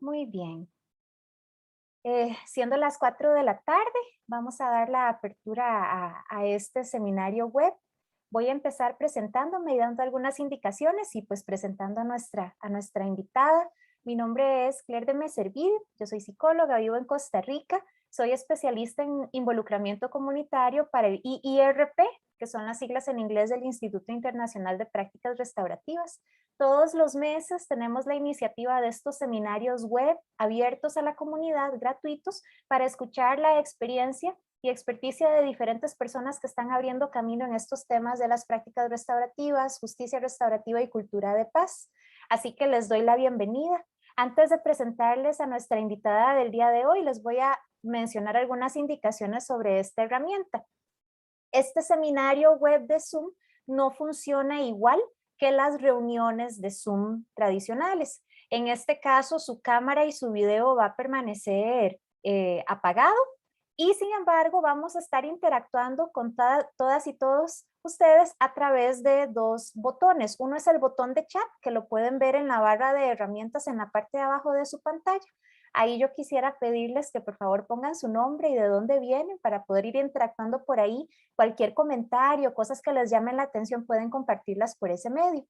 Muy bien. Siendo las 4 de la tarde, vamos a dar la apertura a este seminario web. Voy a empezar presentándome y dando algunas indicaciones y pues presentando a nuestra invitada. Mi nombre es Claire de Meservide, yo soy psicóloga, vivo en Costa Rica, soy especialista en involucramiento comunitario para el IIRP, que son las siglas en inglés del Instituto Internacional de Prácticas Restaurativas. Todos los meses tenemos la iniciativa de estos seminarios web abiertos a la comunidad, gratuitos, para escuchar la experiencia y experticia de diferentes personas que están abriendo camino en estos temas de las prácticas restaurativas, justicia restaurativa y cultura de paz. Así que les doy la bienvenida. Antes de presentarles a nuestra invitada del día de hoy, les voy a mencionar algunas indicaciones sobre esta herramienta. Este seminario web de Zoom no funciona igual que las reuniones de Zoom tradicionales. En este caso, su cámara y su video va a permanecer apagado y sin embargo vamos a estar interactuando con todas y todos ustedes a través de dos botones. Uno es el botón de chat, que lo pueden ver en la barra de herramientas en la parte de abajo de su pantalla. Ahí yo quisiera pedirles que por favor pongan su nombre y de dónde vienen para poder ir interactuando por ahí. Cualquier comentario, cosas que les llamen la atención, pueden compartirlas por ese medio.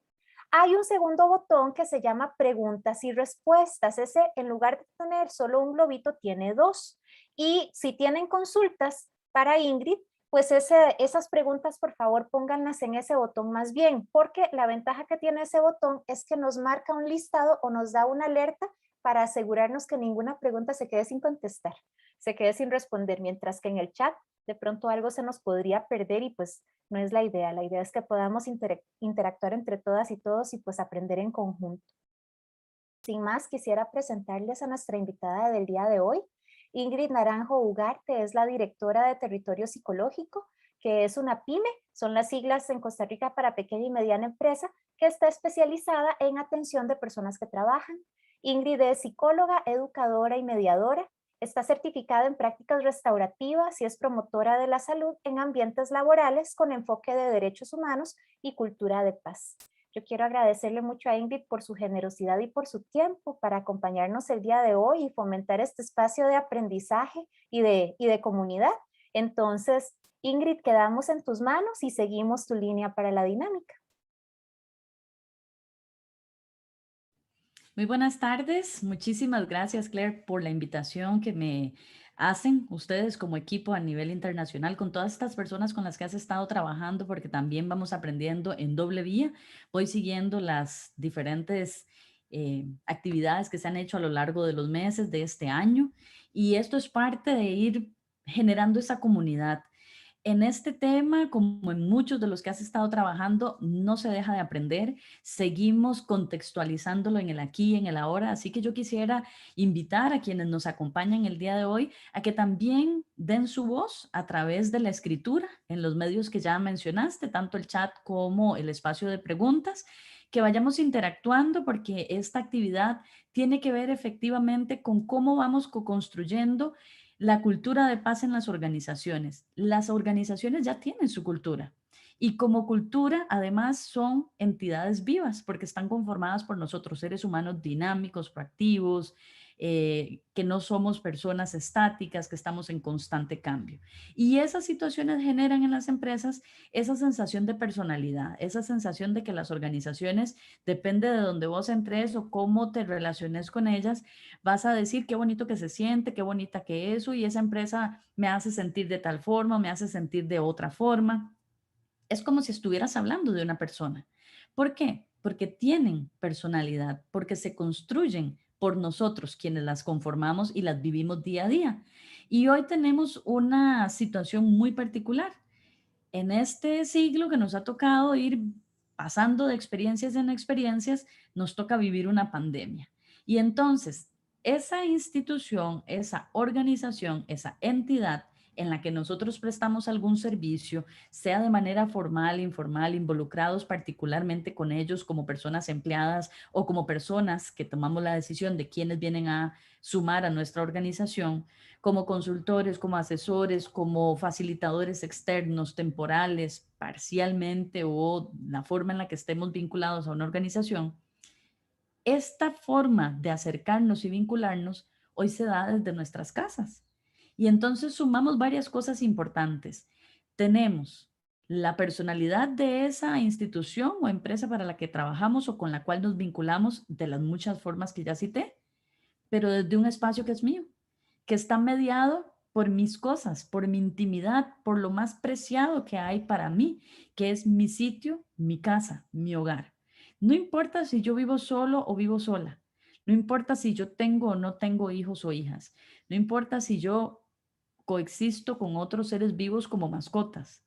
Hay un segundo botón que se llama preguntas y respuestas. Ese, en lugar de tener solo un globito, tiene dos. Y si tienen consultas para Ingrid, pues esas preguntas, por favor, pónganlas en ese botón más bien, porque la ventaja que tiene ese botón es que nos marca un listado o nos da una alerta para asegurarnos que ninguna pregunta se quede sin contestar, se quede sin responder, mientras que en el chat de pronto algo se nos podría perder y pues no es la idea. La idea es que podamos interactuar entre todas y todos y pues aprender en conjunto. Sin más, quisiera presentarles a nuestra invitada del día de hoy. Ingrid Naranjo Ugarte es la directora de Territorio Psicológico, que es una PYME, son las siglas en Costa Rica para pequeña y mediana empresa, que está especializada en atención de personas que trabajan. Ingrid es psicóloga, educadora y mediadora. Está certificada en prácticas restaurativas y es promotora de la salud en ambientes laborales con enfoque de derechos humanos y cultura de paz. Yo quiero agradecerle mucho a Ingrid por su generosidad y por su tiempo para acompañarnos el día de hoy y fomentar este espacio de aprendizaje y de comunidad. Entonces, Ingrid, quedamos en tus manos y seguimos tu línea para la dinámica. Muy buenas tardes. Muchísimas gracias, Claire, por la invitación que me hacen ustedes como equipo a nivel internacional con todas estas personas con las que has estado trabajando, porque también vamos aprendiendo en doble vía. Voy siguiendo las diferentes actividades que se han hecho a lo largo de los meses de este año y esto es parte de ir generando esa comunidad. En este tema, como en muchos de los que has estado trabajando, no se deja de aprender. Seguimos contextualizándolo en el aquí y en el ahora. Así que yo quisiera invitar a quienes nos acompañan el día de hoy a que también den su voz a través de la escritura en los medios que ya mencionaste, tanto el chat como el espacio de preguntas, que vayamos interactuando porque esta actividad tiene que ver efectivamente con cómo vamos co-construyendo la cultura de paz en las organizaciones. Las organizaciones ya tienen su cultura y como cultura además son entidades vivas porque están conformadas por nosotros, seres humanos dinámicos, proactivos, que no somos personas estáticas, que estamos en constante cambio. Y esas situaciones generan en las empresas esa sensación de personalidad, esa sensación de que las organizaciones, depende de dónde vos entres o cómo te relaciones con ellas, vas a decir qué bonito que se siente, qué bonita que eso, y esa empresa me hace sentir de tal forma, me hace sentir de otra forma. Es como si estuvieras hablando de una persona. ¿Por qué? Porque tienen personalidad, porque se construyen por nosotros quienes las conformamos y las vivimos día a día. Y hoy tenemos una situación muy particular. En este siglo que nos ha tocado ir pasando de experiencias en experiencias, nos toca vivir una pandemia. Y entonces, esa institución, esa organización, esa entidad en la que nosotros prestamos algún servicio, sea de manera formal, informal, involucrados particularmente con ellos como personas empleadas o como personas que tomamos la decisión de quiénes vienen a sumar a nuestra organización, como consultores, como asesores, como facilitadores externos, temporales, parcialmente o la forma en la que estemos vinculados a una organización, Esta forma de acercarnos y vincularnos hoy se da desde nuestras casas. Y entonces sumamos varias cosas importantes. Tenemos la personalidad de esa institución o empresa para la que trabajamos o con la cual nos vinculamos de las muchas formas que ya cité, pero desde un espacio que es mío, que está mediado por mis cosas, por mi intimidad, por lo más preciado que hay para mí, que es mi sitio, mi casa, mi hogar. No importa si yo vivo solo o vivo sola, no importa si yo tengo o no tengo hijos o hijas, no importa si yo coexisto con otros seres vivos como mascotas,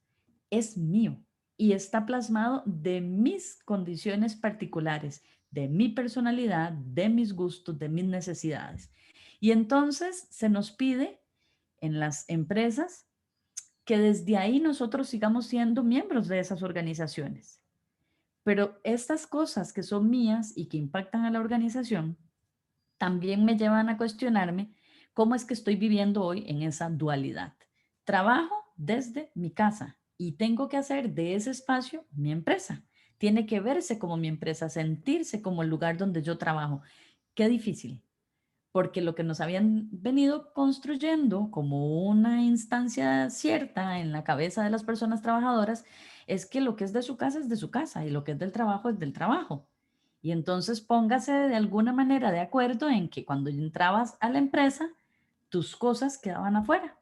es mío y está plasmado de mis condiciones particulares, de mi personalidad, de mis gustos, de mis necesidades. Y entonces se nos pide en las empresas que desde ahí nosotros sigamos siendo miembros de esas organizaciones. Pero estas cosas que son mías y que impactan a la organización también me llevan a cuestionarme cómo es que estoy viviendo hoy en esa dualidad. Trabajo desde mi casa y tengo que hacer de ese espacio mi empresa. Tiene que verse como mi empresa, sentirse como el lugar donde yo trabajo. Qué difícil, porque lo que nos habían venido construyendo como una instancia cierta en la cabeza de las personas trabajadoras es que lo que es de su casa es de su casa y lo que es del trabajo es del trabajo. Y entonces póngase de alguna manera de acuerdo en que cuando entrabas a la empresa, tus cosas quedaban afuera,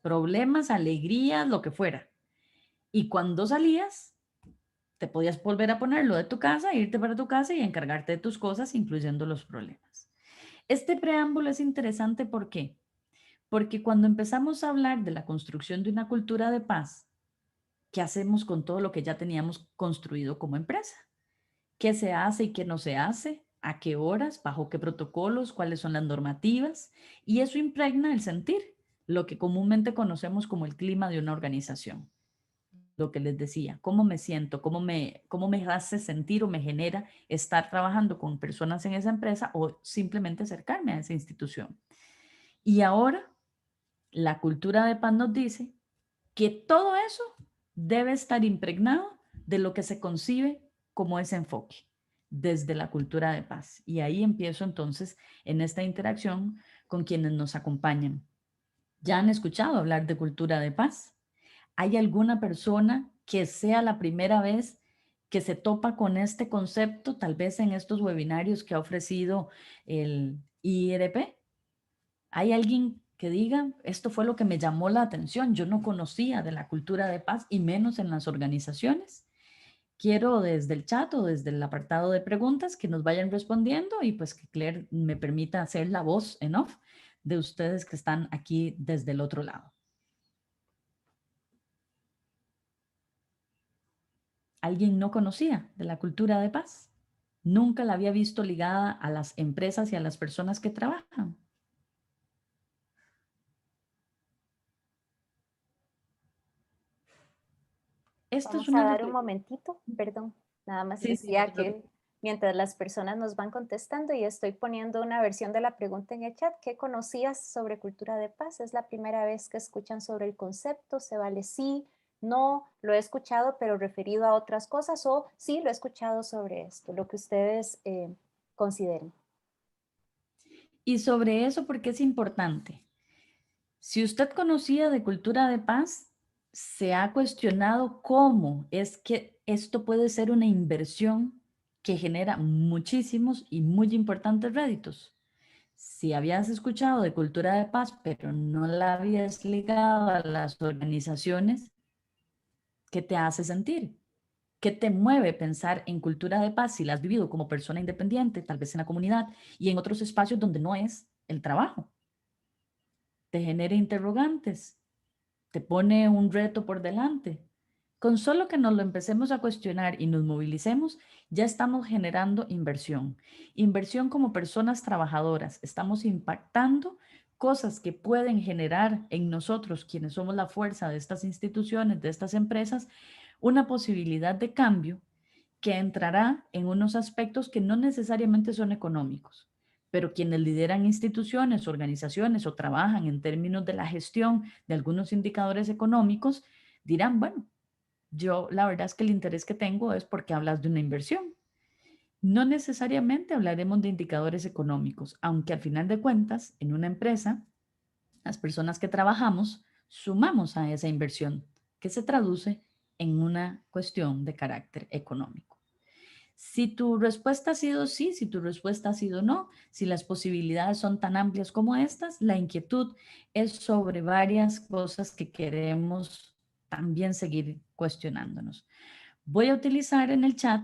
problemas, alegrías, lo que fuera. Y cuando salías, te podías volver a poner lo de tu casa, irte para tu casa y encargarte de tus cosas, incluyendo los problemas. Este preámbulo es interesante, ¿por qué? Porque cuando empezamos a hablar de la construcción de una cultura de paz, ¿qué hacemos con todo lo que ya teníamos construido como empresa? ¿Qué se hace y qué no se hace? ¿A qué horas? ¿Bajo qué protocolos? ¿Cuáles son las normativas? Y eso impregna el sentir, lo que comúnmente conocemos como el clima de una organización. Lo que les decía, cómo me siento, cómo me hace sentir o me genera estar trabajando con personas en esa empresa o simplemente acercarme a esa institución. Y ahora la cultura de paz nos dice que todo eso debe estar impregnado de lo que se concibe como ese enfoque desde la cultura de paz. Y ahí empiezo entonces en esta interacción con quienes nos acompañan. ¿Ya han escuchado hablar de cultura de paz? ¿Hay alguna persona que sea la primera vez que se topa con este concepto, tal vez en estos webinarios que ha ofrecido el IRP? ¿Hay alguien que diga, esto fue lo que me llamó la atención? Yo no conocía de la cultura de paz y menos en las organizaciones. Quiero desde el chat o desde el apartado de preguntas que nos vayan respondiendo y pues que Claire me permita hacer la voz en off de ustedes que están aquí desde el otro lado. ¿Alguien no conocía de la cultura de paz? Nunca la había visto ligada a las empresas y a las personas que trabajan. Esto es Vamos a una dar un reflexión. momentito, perdón, nada más Sí, sí, no se decía que preocupe. mientras las personas nos van contestando y estoy poniendo una versión de la pregunta en el chat, ¿qué conocías sobre cultura de paz? ¿Es la primera vez que escuchan sobre el concepto? ¿Se vale sí? No, lo he escuchado, pero referido a otras cosas, o sí, lo he escuchado sobre esto, lo que ustedes consideren. Y sobre eso, ¿por qué es importante? Si usted conocía de cultura de paz, se ha cuestionado cómo es que esto puede ser una inversión que genera muchísimos y muy importantes réditos. Si habías escuchado de cultura de paz, pero no la habías ligado a las organizaciones, ¿qué te hace sentir? ¿Qué te mueve pensar en cultura de paz si la has vivido como persona independiente, tal vez en la comunidad y en otros espacios donde no es el trabajo? Te genera interrogantes, te pone un reto por delante. Con solo que nos lo empecemos a cuestionar y nos movilicemos, ya estamos generando inversión. Inversión como personas trabajadoras. Estamos impactando cosas que pueden generar en nosotros, quienes somos la fuerza de estas instituciones, de estas empresas, una posibilidad de cambio que entrará en unos aspectos que no necesariamente son económicos, pero quienes lideran instituciones, organizaciones o trabajan en términos de la gestión de algunos indicadores económicos dirán, bueno, yo la verdad es que el interés que tengo es porque hablas de una inversión. No necesariamente hablaremos de indicadores económicos, aunque al final de cuentas, en una empresa, las personas que trabajamos sumamos a esa inversión, que se traduce en una cuestión de carácter económico. Si tu respuesta ha sido sí, si tu respuesta ha sido no, si las posibilidades son tan amplias como estas, la inquietud es sobre varias cosas que queremos también seguir cuestionándonos. Voy a utilizar en el chat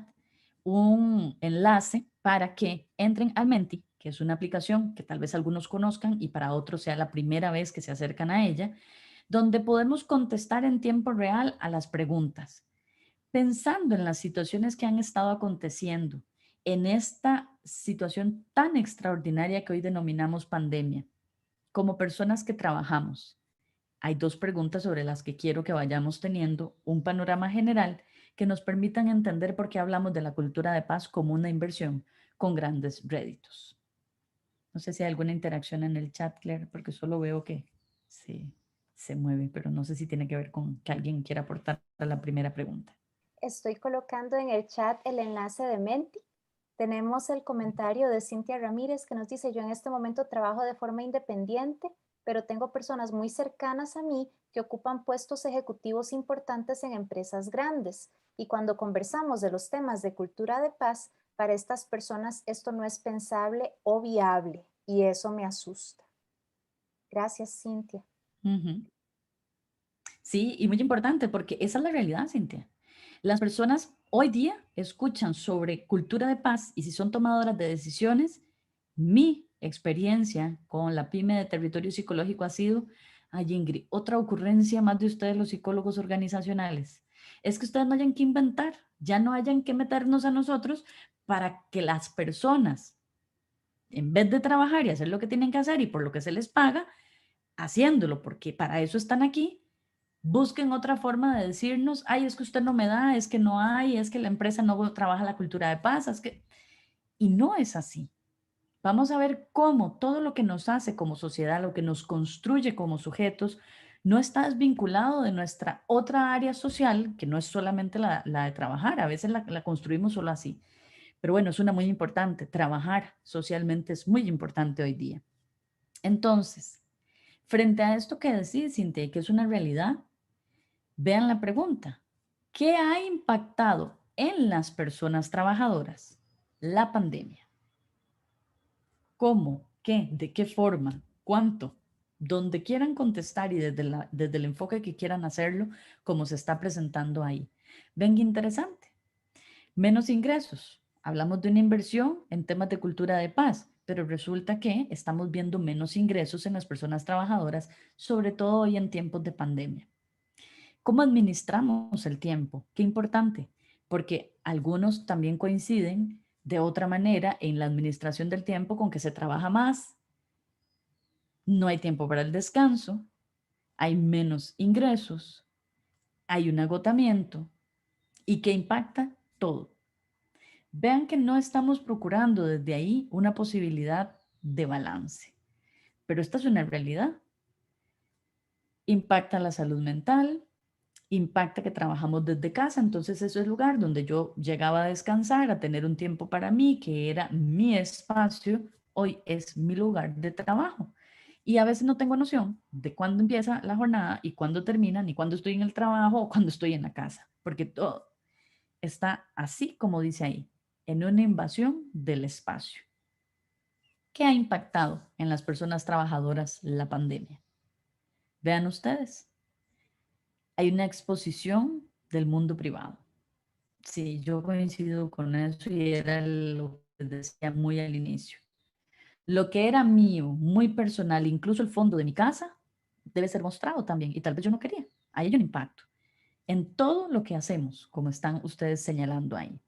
un enlace para que entren al Menti, que es una aplicación que tal vez algunos conozcan y para otros sea la primera vez que se acercan a ella, donde podemos contestar en tiempo real a las preguntas pensando en las situaciones que han estado aconteciendo, en esta situación tan extraordinaria que hoy denominamos pandemia, como personas que trabajamos, hay dos preguntas sobre las que quiero que vayamos teniendo un panorama general que nos permitan entender por qué hablamos de la cultura de paz como una inversión con grandes réditos. No sé si hay alguna interacción en el chat, Claire, porque solo veo que se mueve, pero no sé si tiene que ver con que alguien quiera aportar a la primera pregunta. Estoy colocando en el chat el enlace de Menti. Tenemos el comentario de Cintia Ramírez que nos dice, yo en este momento trabajo de forma independiente, pero tengo personas muy cercanas a mí que ocupan puestos ejecutivos importantes en empresas grandes. Y cuando conversamos de los temas de cultura de paz, para estas personas esto no es pensable o viable y eso me asusta. Gracias, Cintia. Ujú. Sí, y muy importante porque esa es la realidad, Cintia. Las personas hoy día escuchan sobre cultura de paz y si son tomadoras de decisiones, mi experiencia con la pyme de territorio psicológico ha sido, ay Ingrid, otra ocurrencia más de ustedes los psicólogos organizacionales. Es que ustedes no hayan que inventar, ya no hayan que meternos a nosotros para que las personas, en vez de trabajar y hacer lo que tienen que hacer y por lo que se les paga, haciéndolo, porque para eso están aquí, busquen otra forma de decirnos, ay, es que usted no me da, es que no hay, es que la empresa no trabaja la cultura de paz, es que... Y no es así. Vamos a ver cómo todo lo que nos hace como sociedad, lo que nos construye como sujetos, no está desvinculado de nuestra otra área social, que no es solamente la de trabajar, a veces la construimos solo así. Pero bueno, es una muy importante. Trabajar socialmente es muy importante hoy día. Entonces, frente a esto que decís, Cintia, que es una realidad, vean la pregunta. ¿Qué ha impactado en las personas trabajadoras la pandemia? ¿Cómo? ¿Qué? ¿De qué forma? ¿Cuánto? Donde quieran contestar y desde el enfoque que quieran hacerlo, como se está presentando ahí. Ven qué interesante. Menos ingresos. Hablamos de una inversión en temas de cultura de paz, pero resulta que estamos viendo menos ingresos en las personas trabajadoras, sobre todo hoy en tiempos de pandemia. ¿Cómo administramos el tiempo? Qué importante, porque algunos también coinciden de otra manera en la administración del tiempo con que se trabaja más, no hay tiempo para el descanso, hay menos ingresos, hay un agotamiento y que impacta todo. Vean que no estamos procurando desde ahí una posibilidad de balance, pero esta es una realidad. Impacta la salud mental, impacta que trabajamos desde casa, entonces eso es el lugar donde yo llegaba a descansar, a tener un tiempo para mí, que era mi espacio, hoy es mi lugar de trabajo. Y a veces no tengo noción de cuándo empieza la jornada y cuándo termina, ni cuándo estoy en el trabajo o cuándo estoy en la casa, porque todo está así como dice ahí, en una invasión del espacio. ¿Qué ha impactado en las personas trabajadoras la pandemia? Vean ustedes, hay una exposición del mundo privado. Sí, yo coincido con eso y era lo que decía muy al inicio. Lo que era mío, muy personal, incluso el fondo de mi casa, debe ser mostrado también. Y tal vez yo no quería. Ahí hay un impacto en todo lo que hacemos, como están ustedes señalando ahí.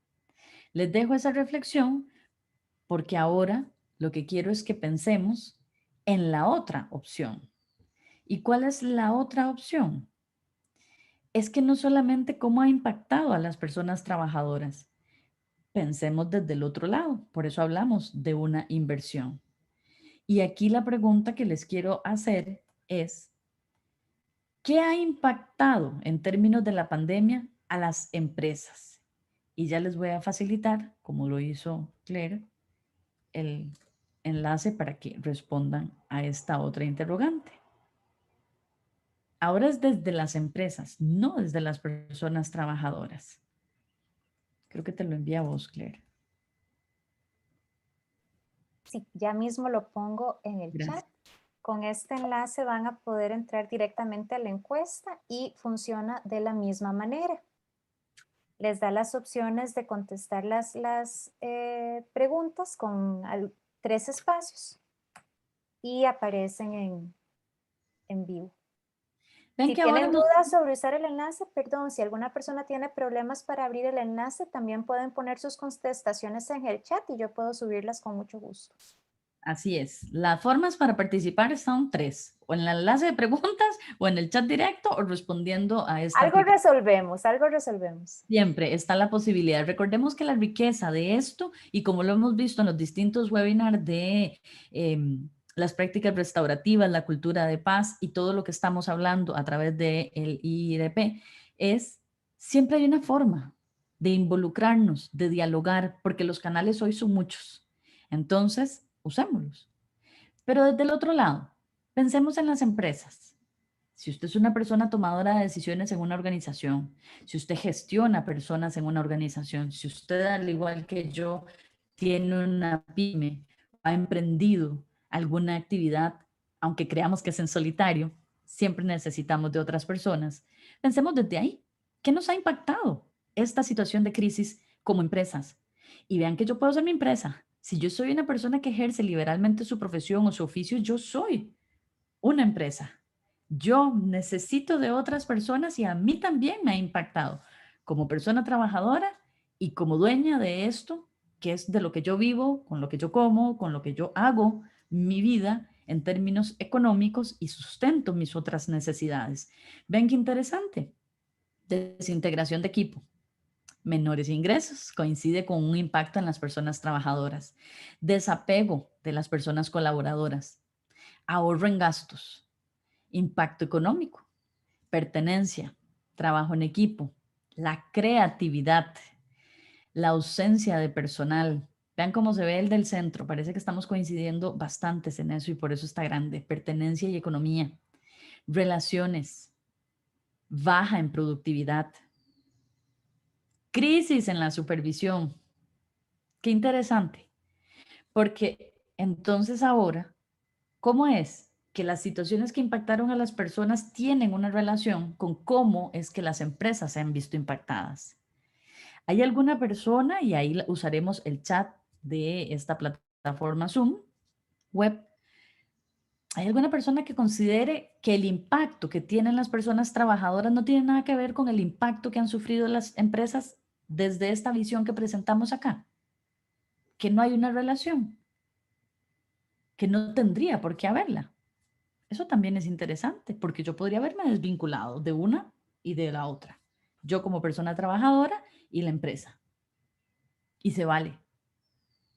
Les dejo esa reflexión porque ahora lo que quiero es que pensemos en la otra opción. ¿Y cuál es la otra opción? Es que no solamente cómo ha impactado a las personas trabajadoras, pensemos desde el otro lado, por eso hablamos de una inversión. Y aquí la pregunta que les quiero hacer es, ¿qué ha impactado en términos de la pandemia a las empresas? Y ya les voy a facilitar, como lo hizo Claire, el enlace para que respondan a esta otra interrogante. Ahora es desde las empresas, no desde las personas trabajadoras. Creo que te lo envía a vos, Claire. Sí, ya mismo lo pongo en el Gracias. chat. Con este enlace van a poder entrar directamente a la encuesta y funciona de la misma manera. Les da las opciones de contestar las preguntas con 3 espacios y aparecen en vivo. Ven Si que ahora tienen nos... dudas sobre usar el enlace, perdón, si alguna persona tiene problemas para abrir el enlace, también pueden poner sus contestaciones en el chat y yo puedo subirlas con mucho gusto. Así es. Las formas para participar son 3. O en el enlace de preguntas, o en el chat directo, o respondiendo a esta Algo aplicación. resolvemos, algo resolvemos. Siempre está la posibilidad. Recordemos que la riqueza de esto, y como lo hemos visto en los distintos webinars de las prácticas restaurativas, la cultura de paz y todo lo que estamos hablando a través del IIDP, es siempre hay una forma de involucrarnos, de dialogar, porque los canales hoy son muchos. Entonces, usémoslos. Pero desde el otro lado, pensemos en las empresas. Si usted es una persona tomadora de decisiones en una organización, si usted gestiona personas en una organización, si usted, al igual que yo, tiene una pyme, ha emprendido alguna actividad, aunque creamos que es en solitario, siempre necesitamos de otras personas. Pensemos desde ahí. ¿Qué nos ha impactado esta situación de crisis como empresas? Y vean que yo puedo ser mi empresa. Si yo soy una persona que ejerce liberalmente su profesión o su oficio, yo soy una empresa. Yo necesito de otras personas y a mí también me ha impactado como persona trabajadora y como dueña de esto, que es de lo que yo vivo, con lo que yo como, con lo que yo hago mi vida en términos económicos y sustento mis otras necesidades. Ven qué interesante. Desintegración de equipo. Menores ingresos coincide con un impacto en las personas trabajadoras. Desapego de las personas colaboradoras. Ahorro en gastos. Impacto económico, pertenencia, trabajo en equipo, la creatividad, la ausencia de personal. Vean cómo se ve el del centro. Parece que estamos coincidiendo bastantes en eso y por eso está grande. Pertenencia y economía. Relaciones. Baja en productividad. Crisis en la supervisión. Qué interesante. Porque entonces ahora, ¿cómo es que las situaciones que impactaron a las personas tienen una relación con cómo es que las empresas se han visto impactadas? ¿Hay alguna persona, y ahí usaremos el chat de esta plataforma Zoom web, hay alguna persona que considere que el impacto que tienen las personas trabajadoras no tiene nada que ver con el impacto que han sufrido las empresas desde esta visión que presentamos acá? Que no hay una relación, que no tendría por qué haberla. Eso también es interesante, porque yo podría haberme desvinculado de una y de la otra. Yo como persona trabajadora y la empresa. Y se vale,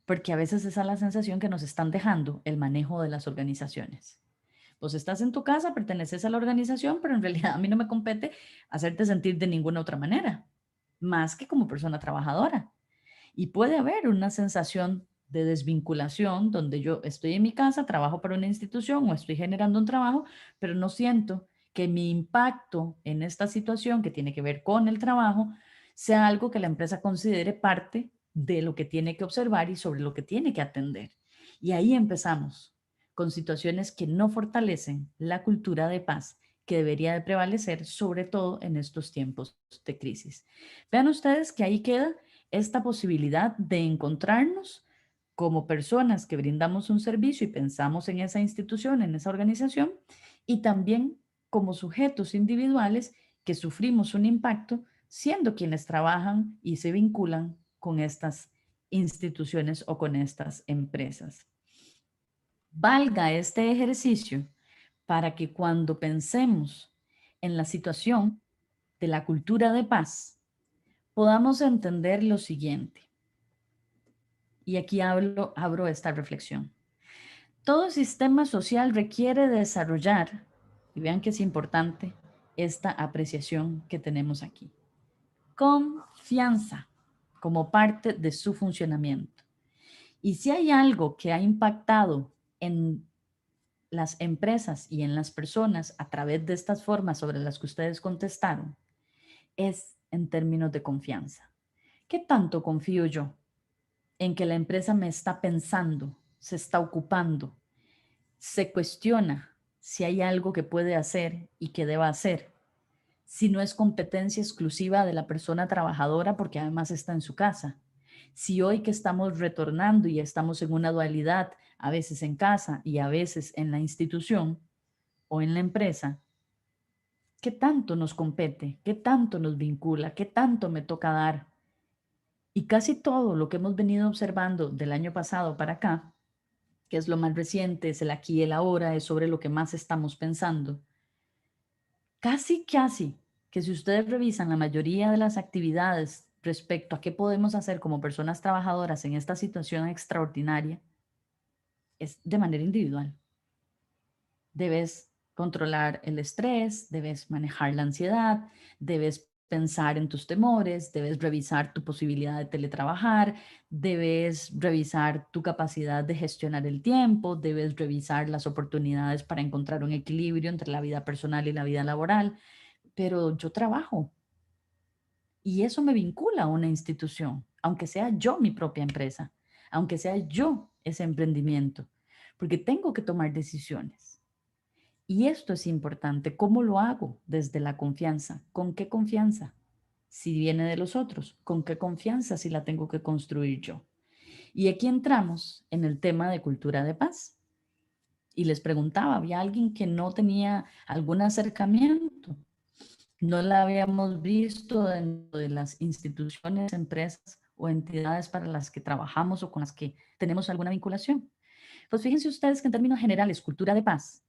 porque a veces esa es la sensación que nos están dejando el manejo de las organizaciones. Vos estás en tu casa, perteneces a la organización, pero en realidad a mí no me compete hacerte sentir de ninguna otra manera, más que como persona trabajadora. Y puede haber una sensación de desvinculación donde yo estoy en mi casa, trabajo para una institución o estoy generando un trabajo, pero no siento que mi impacto en esta situación que tiene que ver con el trabajo sea algo que la empresa considere parte de lo que tiene que observar y sobre lo que tiene que atender. Y ahí empezamos con situaciones que no fortalecen la cultura de paz que debería de prevalecer, sobre todo en estos tiempos de crisis. Vean ustedes que ahí queda esta posibilidad de encontrarnos como personas que brindamos un servicio y pensamos en esa institución, en esa organización, y también como sujetos individuales que sufrimos un impacto siendo quienes trabajan y se vinculan con estas instituciones o con estas empresas. Valga este ejercicio para que cuando pensemos en la situación de la cultura de paz, podamos entender lo siguiente. Y aquí abro esta reflexión. Todo sistema social requiere desarrollar, y vean que es importante esta apreciación que tenemos aquí, confianza. como parte de su funcionamiento. Y si hay algo que ha impactado en las empresas y en las personas a través de estas formas sobre las que ustedes contestaron, es en términos de confianza. ¿Qué tanto confío yo en que la empresa me está pensando, se está ocupando, se cuestiona si hay algo que puede hacer y que deba hacer, si no es competencia exclusiva de la persona trabajadora porque además está en su casa? Si hoy que estamos retornando y estamos en una dualidad, a veces en casa y a veces en la institución o en la empresa, ¿qué tanto nos compete? ¿Qué tanto nos vincula? ¿Qué tanto me toca dar? Y casi todo lo que hemos venido observando del año pasado para acá, que es lo más reciente, es el aquí y el ahora, es sobre lo que más estamos pensando. Casi que si ustedes revisan la mayoría de las actividades respecto a qué podemos hacer como personas trabajadoras en esta situación extraordinaria, es de manera individual. Debes controlar el estrés, debes manejar la ansiedad, debes pensar en tus temores, debes revisar tu posibilidad de teletrabajar, debes revisar tu capacidad de gestionar el tiempo, debes revisar las oportunidades para encontrar un equilibrio entre la vida personal y la vida laboral. Pero yo trabajo y eso me vincula a una institución, aunque sea yo mi propia empresa, aunque sea yo ese emprendimiento, porque tengo que tomar decisiones. Y esto es importante. ¿Cómo lo hago? Desde la confianza. ¿Con qué confianza? Si viene de los otros. ¿Con qué confianza si la tengo que construir yo? Y aquí entramos en el tema de cultura de paz. Y les preguntaba, ¿había alguien que no tenía algún acercamiento? No la habíamos visto dentro de las instituciones, empresas o entidades para las que trabajamos o con las que tenemos alguna vinculación. Pues fíjense ustedes que en términos generales, cultura de paz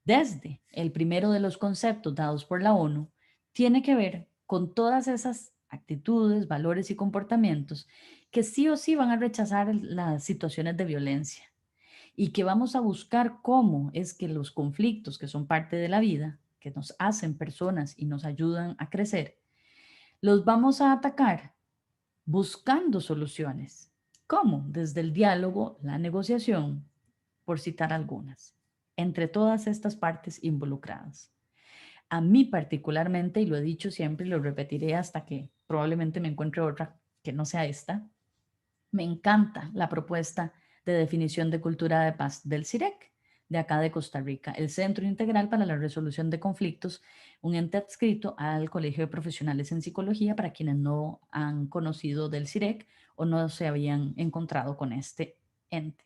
desde el primero de los conceptos dados por la ONU, tiene que ver con todas esas actitudes, valores y comportamientos que sí o sí van a rechazar las situaciones de violencia y que vamos a buscar cómo es que los conflictos que son parte de la vida, que nos hacen personas y nos ayudan a crecer, los vamos a atacar buscando soluciones. ¿Cómo? Desde el diálogo, la negociación, por citar algunas, entre todas estas partes involucradas. A mí particularmente, y lo he dicho siempre y lo repetiré hasta que probablemente me encuentre otra que no sea esta, me encanta la propuesta de definición de cultura de paz del CIREC, de acá de Costa Rica, el Centro Integral para la Resolución de Conflictos, un ente adscrito al Colegio de Profesionales en Psicología para quienes no han conocido del CIREC o no se habían encontrado con este ente.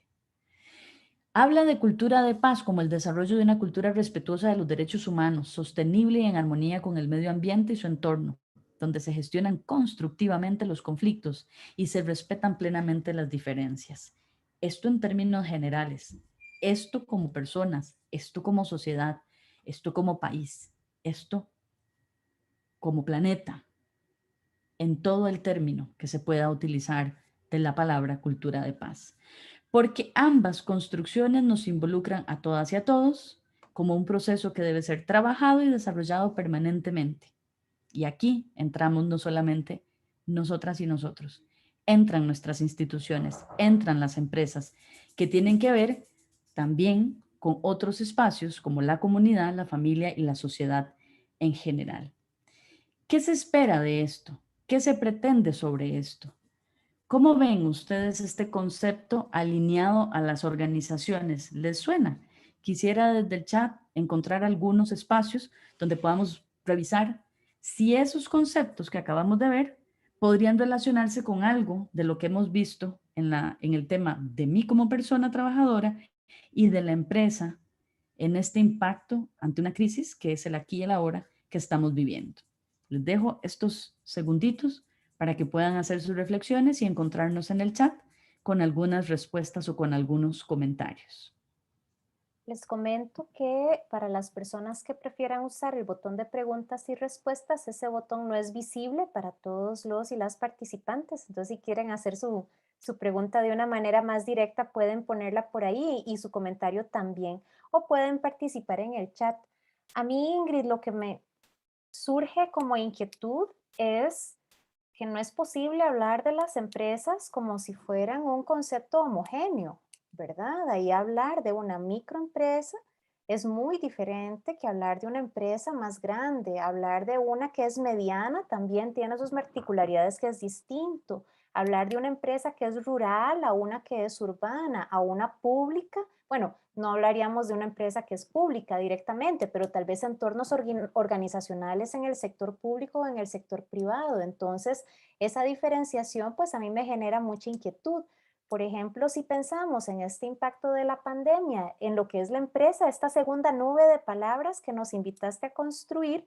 Habla de cultura de paz como el desarrollo de una cultura respetuosa de los derechos humanos, sostenible y en armonía con el medio ambiente y su entorno, donde se gestionan constructivamente los conflictos y se respetan plenamente las diferencias. Esto en términos generales, esto como personas, esto como sociedad, esto como país, esto como planeta, en todo el término que se pueda utilizar de la palabra cultura de paz, porque ambas construcciones nos involucran a todas y a todos como un proceso que debe ser trabajado y desarrollado permanentemente. Y aquí entramos no solamente nosotras y nosotros, entran nuestras instituciones, entran las empresas que tienen que ver también con otros espacios como la comunidad, la familia y la sociedad en general. ¿Qué se espera de esto? ¿Qué se pretende sobre esto? ¿Cómo ven ustedes este concepto alineado a las organizaciones? ¿Les suena? Quisiera desde el chat encontrar algunos espacios donde podamos revisar si esos conceptos que acabamos de ver podrían relacionarse con algo de lo que hemos visto en el tema de mí como persona trabajadora y de la empresa en este impacto ante una crisis que es el aquí y el ahora que estamos viviendo. Les dejo estos segunditos para que puedan hacer sus reflexiones y encontrarnos en el chat con algunas respuestas o con algunos comentarios. Les comento que para las personas que prefieran usar el botón de preguntas y respuestas, ese botón no es visible para todos los y las participantes. Entonces, si quieren hacer su pregunta de una manera más directa, pueden ponerla por ahí y su comentario también. O pueden participar en el chat. A mí, Ingrid, lo que me surge como inquietud es que no es posible hablar de las empresas como si fueran un concepto homogéneo, ¿verdad? Ahí hablar de una microempresa es muy diferente que hablar de una empresa más grande. Hablar de una que es mediana también tiene sus particularidades que es distinto. Hablar de una empresa que es rural a una que es urbana, a una pública. Bueno, no hablaríamos de una empresa que es pública directamente, pero tal vez entornos organizacionales en el sector público o en el sector privado. Entonces, esa diferenciación pues a mí me genera mucha inquietud. Por ejemplo, si pensamos en este impacto de la pandemia, en lo que es la empresa, esta segunda nube de palabras que nos invitaste a construir,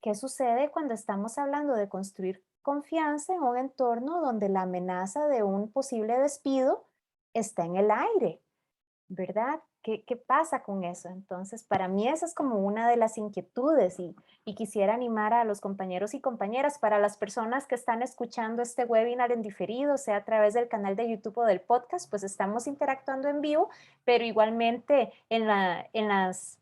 ¿qué sucede cuando estamos hablando de construir confianza en un entorno donde la amenaza de un posible despido está en el aire? ¿Verdad? ¿Qué pasa con eso? Entonces, para mí esa es como una de las inquietudes y quisiera animar a los compañeros y compañeras, para las personas que están escuchando este webinar en diferido, sea a través del canal de YouTube o del podcast, pues estamos interactuando en vivo, pero igualmente en las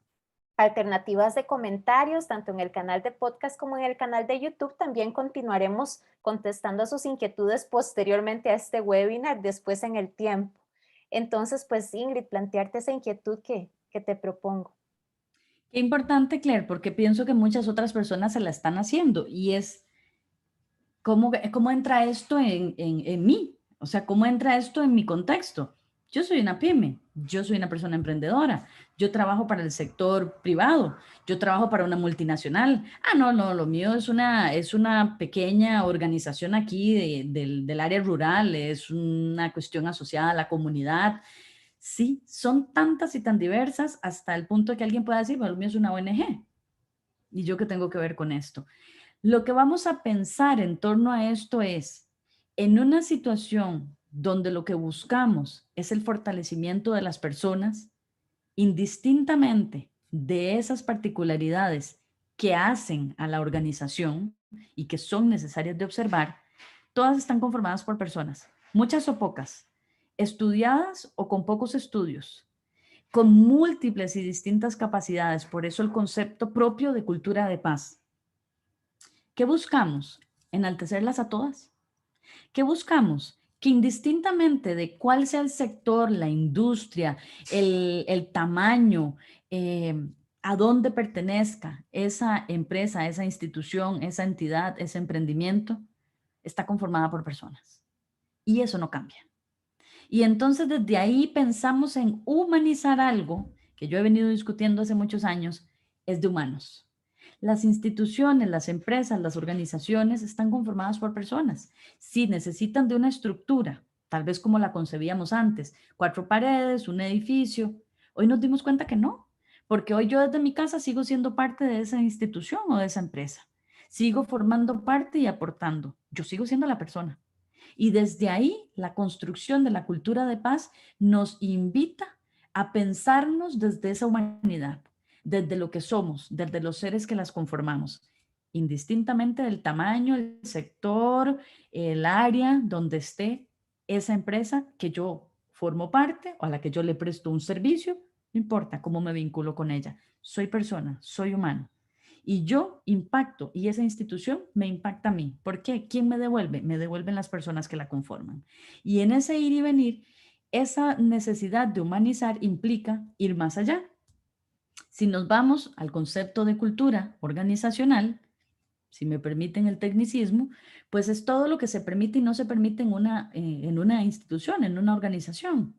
alternativas de comentarios, tanto en el canal de podcast como en el canal de YouTube, también continuaremos contestando a sus inquietudes posteriormente a este webinar, después en el tiempo. Entonces, pues Ingrid, plantearte esa inquietud que te propongo. Qué importante, Claire, porque pienso que muchas otras personas se la están haciendo y es cómo entra esto en mí, o sea, cómo entra esto en mi contexto. Yo soy una pyme, yo soy una persona emprendedora, yo trabajo para el sector privado, yo trabajo para una multinacional. Ah, no, no, lo mío es una pequeña organización aquí del área rural, es una cuestión asociada a la comunidad. Sí, son tantas y tan diversas hasta el punto de que alguien pueda decir, bueno, lo mío es una ONG. ¿Y yo qué tengo que ver con esto? Lo que vamos a pensar en torno a esto es, en una situación donde lo que buscamos es el fortalecimiento de las personas, indistintamente de esas particularidades que hacen a la organización y que son necesarias de observar, todas están conformadas por personas, muchas o pocas, estudiadas o con pocos estudios, con múltiples y distintas capacidades. Por eso el concepto propio de cultura de paz. ¿Qué buscamos? Enaltecerlas a todas. ¿Qué buscamos? Que indistintamente de cuál sea el sector, la industria, el tamaño, a dónde pertenezca esa empresa, esa institución, esa entidad, ese emprendimiento, está conformada por personas. Y eso no cambia. Y entonces desde ahí pensamos en humanizar algo que yo he venido discutiendo hace muchos años, es de humanos. Las instituciones, las empresas, las organizaciones están conformadas por personas. Sí, necesitan de una estructura, tal vez como la concebíamos antes, cuatro paredes, un edificio. Hoy nos dimos cuenta que no, porque hoy yo desde mi casa sigo siendo parte de esa institución o de esa empresa. Sigo formando parte y aportando. Yo sigo siendo la persona. Y desde ahí, la construcción de la cultura de paz nos invita a pensarnos desde esa humanidad, desde lo que somos, desde los seres que las conformamos, indistintamente del tamaño, el sector, el área donde esté esa empresa que yo formo parte o a la que yo le presto un servicio, no importa cómo me vinculo con ella. Soy persona, soy humano. Y yo impacto y esa institución me impacta a mí. ¿Por qué? ¿Quién me devuelve? Me devuelven las personas que la conforman. Y en ese ir y venir, esa necesidad de humanizar implica ir más allá. Si nos vamos al concepto de cultura organizacional, si me permiten el tecnicismo, pues es todo lo que se permite y no se permite en una institución, en una organización.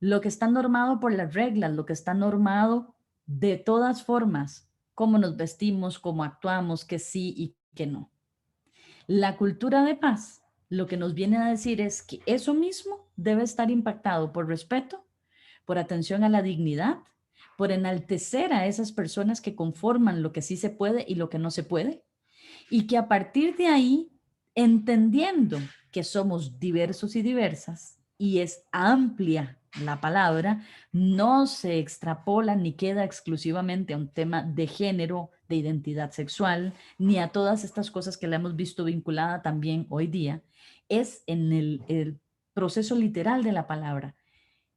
Lo que está normado por las reglas, lo que está normado de todas formas, cómo nos vestimos, cómo actuamos, que sí y que no. La cultura de paz lo que nos viene a decir es que eso mismo debe estar impactado por respeto, por atención a la dignidad, por enaltecer a esas personas que conforman lo que sí se puede y lo que no se puede, y que a partir de ahí, entendiendo que somos diversos y diversas, y es amplia la palabra, no se extrapola ni queda exclusivamente a un tema de género, de identidad sexual, ni a todas estas cosas que la hemos visto vinculada también hoy día, es en el proceso literal de la palabra.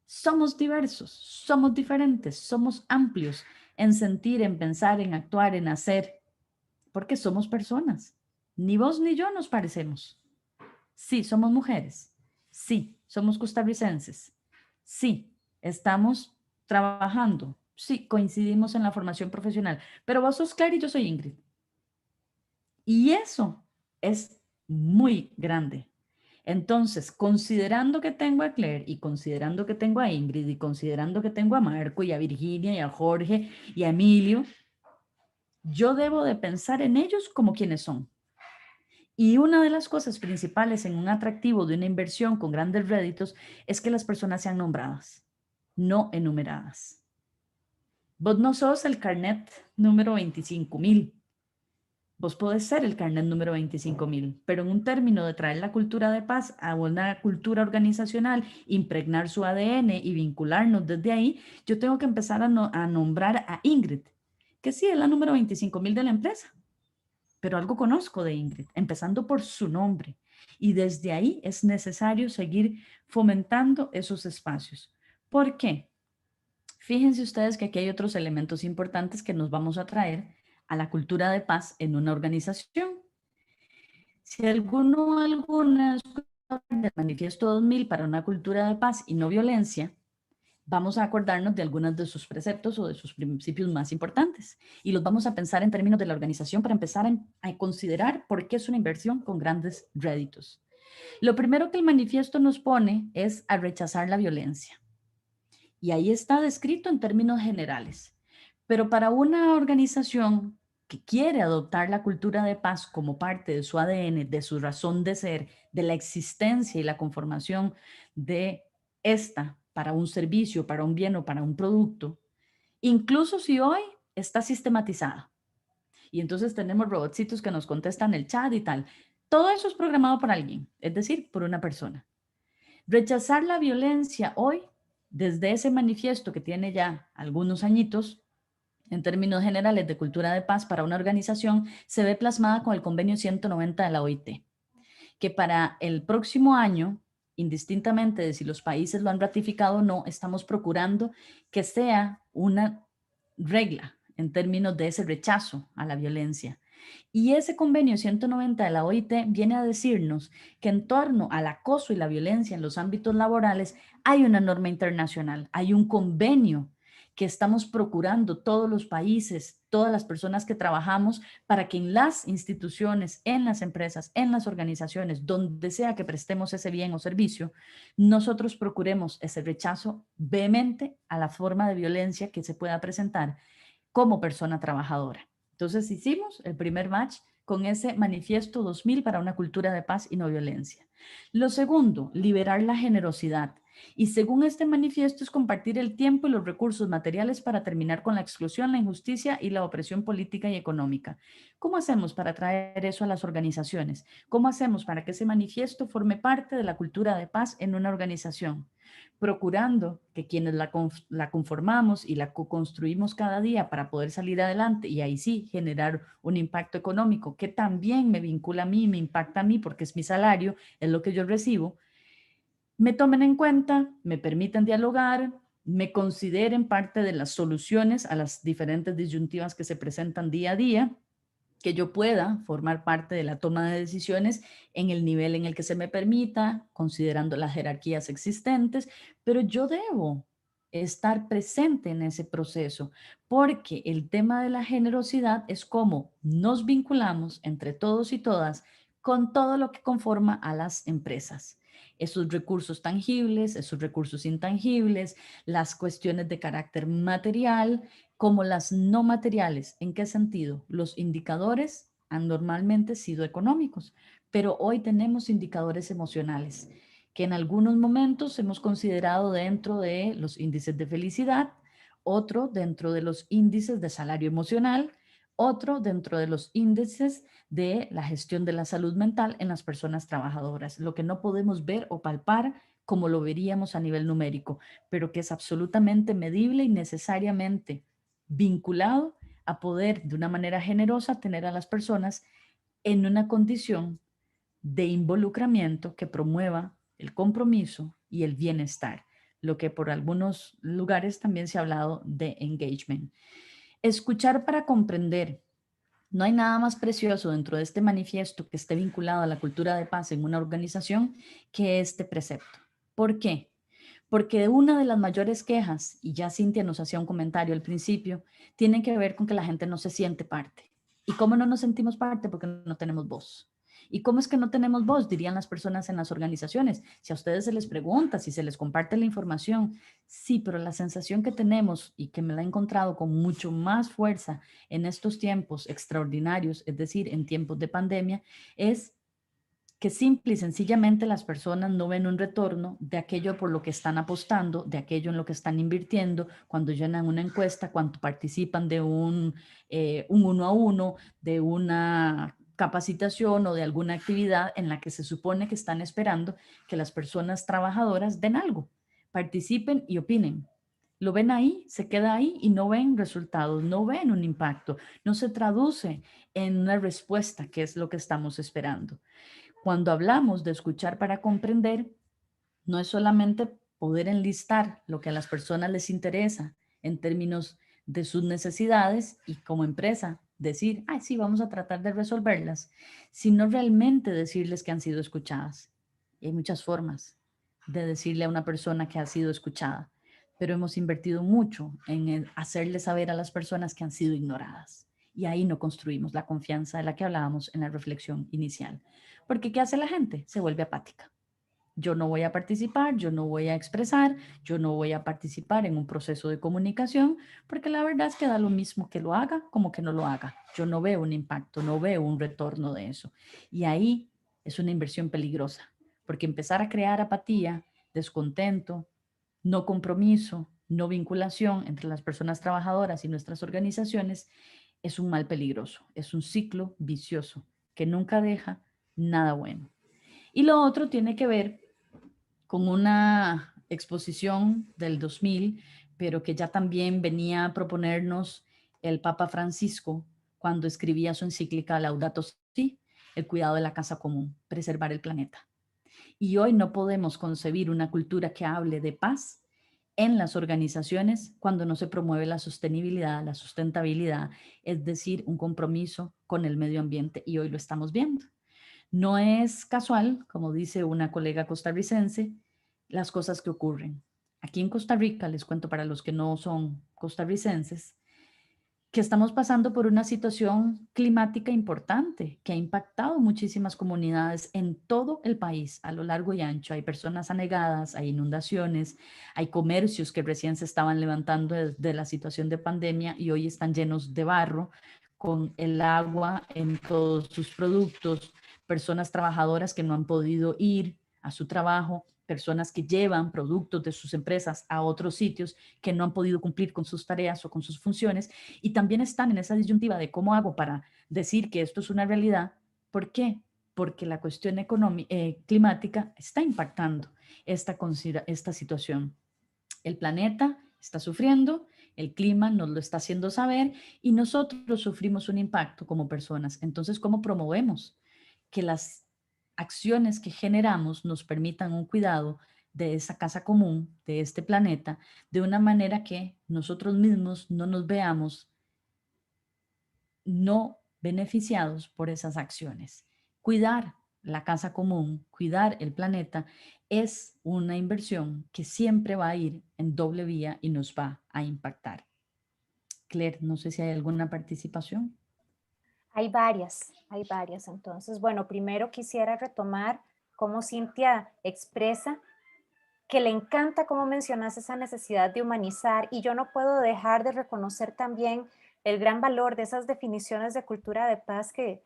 Somos diversos, somos diferentes, somos amplios en sentir, en pensar, en actuar, en hacer, porque somos personas. Ni vos ni yo nos parecemos. Sí, somos mujeres. Sí, somos costarricenses. Sí, estamos trabajando. Sí, coincidimos en la formación profesional. Pero vos sos Claire y yo soy Ingrid. Y eso es muy grande. Entonces, considerando que tengo a Claire y considerando que tengo a Ingrid y considerando que tengo a Marco y a Virginia y a Jorge y a Emilio, yo debo de pensar en ellos como quienes son. Y una de las cosas principales en un atractivo de una inversión con grandes réditos es que las personas sean nombradas, no enumeradas. Vos no sos el carnet número 25,000. Vos podés ser el carnet número 25,000, pero en un término de traer la cultura de paz a una cultura organizacional, impregnar su ADN y vincularnos desde ahí, yo tengo que empezar a nombrar a Ingrid, que sí es la número 25,000 de la empresa, pero algo conozco de Ingrid, empezando por su nombre. Y desde ahí es necesario seguir fomentando esos espacios. ¿Por qué? Fíjense ustedes que aquí hay otros elementos importantes que nos vamos a traer a la cultura de paz en una organización. Si alguno o alguna escucha del Manifiesto 2000 para una cultura de paz y no violencia, vamos a acordarnos de algunos de sus preceptos o de sus principios más importantes y los vamos a pensar en términos de la organización para empezar a considerar por qué es una inversión con grandes réditos. Lo primero que el manifiesto nos pone es a rechazar la violencia. Y ahí está descrito en términos generales. Pero para una organización que quiere adoptar la cultura de paz como parte de su ADN, de su razón de ser, de la existencia y la conformación de esta para un servicio, para un bien o para un producto, incluso si hoy está sistematizada. Y entonces tenemos robotcitos que nos contestan el chat y tal. Todo eso es programado por alguien, es decir, por una persona. Rechazar la violencia hoy, desde ese manifiesto que tiene ya algunos añitos, en términos generales de cultura de paz para una organización, se ve plasmada con el convenio 190 de la OIT, que para el próximo año, indistintamente de si los países lo han ratificado o no, estamos procurando que sea una regla en términos de ese rechazo a la violencia. Y ese convenio 190 de la OIT viene a decirnos que en torno al acoso y la violencia en los ámbitos laborales hay una norma internacional, hay un convenio que estamos procurando todos los países, todas las personas que trabajamos para que en las instituciones, en las empresas, en las organizaciones, donde sea que prestemos ese bien o servicio, nosotros procuremos ese rechazo vehemente a la forma de violencia que se pueda presentar como persona trabajadora. Entonces hicimos el primer match con ese manifiesto 2000 para una cultura de paz y no violencia. Lo segundo, liberar la generosidad. Y según este manifiesto es compartir el tiempo y los recursos materiales para terminar con la exclusión, la injusticia y la opresión política y económica. ¿Cómo hacemos para traer eso a las organizaciones? ¿Cómo hacemos para que ese manifiesto forme parte de la cultura de paz en una organización? Procurando que quienes la conformamos y la construimos cada día para poder salir adelante y ahí sí generar un impacto económico que también me vincula a mí, me impacta a mí porque es mi salario, es lo que yo recibo, me tomen en cuenta, me permitan dialogar, me consideren parte de las soluciones a las diferentes disyuntivas que se presentan día a día, que yo pueda formar parte de la toma de decisiones en el nivel en el que se me permita, considerando las jerarquías existentes, pero yo debo estar presente en ese proceso, porque el tema de la generosidad es cómo nos vinculamos entre todos y todas con todo lo que conforma a las empresas. Esos recursos tangibles, esos recursos intangibles, las cuestiones de carácter material, como las no materiales. ¿En qué sentido? Los indicadores han normalmente sido económicos, pero hoy tenemos indicadores emocionales que en algunos momentos hemos considerado dentro de los índices de felicidad, otro dentro de los índices de salario emocional, otro dentro de los índices de la gestión de la salud mental en las personas trabajadoras, lo que no podemos ver o palpar como lo veríamos a nivel numérico, pero que es absolutamente medible y necesariamente vinculado a poder de una manera generosa tener a las personas en una condición de involucramiento que promueva el compromiso y el bienestar, lo que por algunos lugares también se ha hablado de engagement. Escuchar para comprender. No hay nada más precioso dentro de este manifiesto que esté vinculado a la cultura de paz en una organización que este precepto. ¿Por qué? Porque una de las mayores quejas, y ya Cintia nos hacía un comentario al principio, tiene que ver con que la gente no se siente parte. ¿Y cómo no nos sentimos parte? Porque no tenemos voz. ¿Y cómo es que no tenemos voz? Dirían las personas en las organizaciones. Si a ustedes se les pregunta, si se les comparte la información, sí, pero la sensación que tenemos y que me la he encontrado con mucho más fuerza en estos tiempos extraordinarios, es decir, en tiempos de pandemia, es que simple y sencillamente las personas no ven un retorno de aquello por lo que están apostando, de aquello en lo que están invirtiendo, cuando llenan una encuesta, cuando participan de un uno a uno, de una capacitación o de alguna actividad en la que se supone que están esperando que las personas trabajadoras den algo, participen y opinen. Lo ven ahí, se queda ahí y no ven resultados, no ven un impacto, no se traduce en una respuesta, que es lo que estamos esperando. Cuando hablamos de escuchar para comprender, no es solamente poder enlistar lo que a las personas les interesa en términos de sus necesidades y como empresa decir, ay, sí, vamos a tratar de resolverlas, sino realmente decirles que han sido escuchadas. Y hay muchas formas de decirle a una persona que ha sido escuchada, pero hemos invertido mucho en hacerle saber a las personas que han sido ignoradas. Y ahí no construimos la confianza de la que hablábamos en la reflexión inicial. Porque ¿qué hace la gente? Se vuelve apática. Yo no voy a participar, yo no voy a expresar, yo no voy a participar en un proceso de comunicación, porque la verdad es que da lo mismo que lo haga como que no lo haga. Yo no veo un impacto, no veo un retorno de eso. Y ahí es una inversión peligrosa, porque empezar a crear apatía, descontento, no compromiso, no vinculación entre las personas trabajadoras y nuestras organizaciones es un mal peligroso, es un ciclo vicioso que nunca deja nada bueno. Y lo otro tiene que ver con una exposición del 2000, pero que ya también venía a proponernos el Papa Francisco cuando escribía su encíclica Laudato Si, el cuidado de la casa común, preservar el planeta. Y hoy no podemos concebir una cultura que hable de paz en las organizaciones cuando no se promueve la sostenibilidad, la sustentabilidad, es decir, un compromiso con el medio ambiente. Y hoy lo estamos viendo. No es casual, como dice una colega costarricense, las cosas que ocurren. Aquí en Costa Rica, les cuento para los que no son costarricenses, que estamos pasando por una situación climática importante que ha impactado muchísimas comunidades en todo el país, a lo largo y ancho. Hay personas anegadas, hay inundaciones, hay comercios que recién se estaban levantando de la situación de pandemia y hoy están llenos de barro, con el agua en todos sus productos, personas trabajadoras que no han podido ir a su trabajo, personas que llevan productos de sus empresas a otros sitios que no han podido cumplir con sus tareas o con sus funciones y también están en esa disyuntiva de cómo hago para decir que esto es una realidad. ¿Por qué? Porque la cuestión climática está impactando esta situación. El planeta está sufriendo, el clima nos lo está haciendo saber y nosotros sufrimos un impacto como personas. Entonces, ¿cómo promovemos que las acciones que generamos nos permitan un cuidado de esa casa común, de este planeta, de una manera que nosotros mismos no nos veamos no beneficiados por esas acciones? Cuidar la casa común, cuidar el planeta, es una inversión que siempre va a ir en doble vía y nos va a impactar. Claire, no sé si hay alguna participación. Hay varias, hay varias. Entonces, bueno, primero quisiera retomar cómo Cintia expresa que le encanta cómo mencionas esa necesidad de humanizar y yo no puedo dejar de reconocer también el gran valor de esas definiciones de cultura de paz que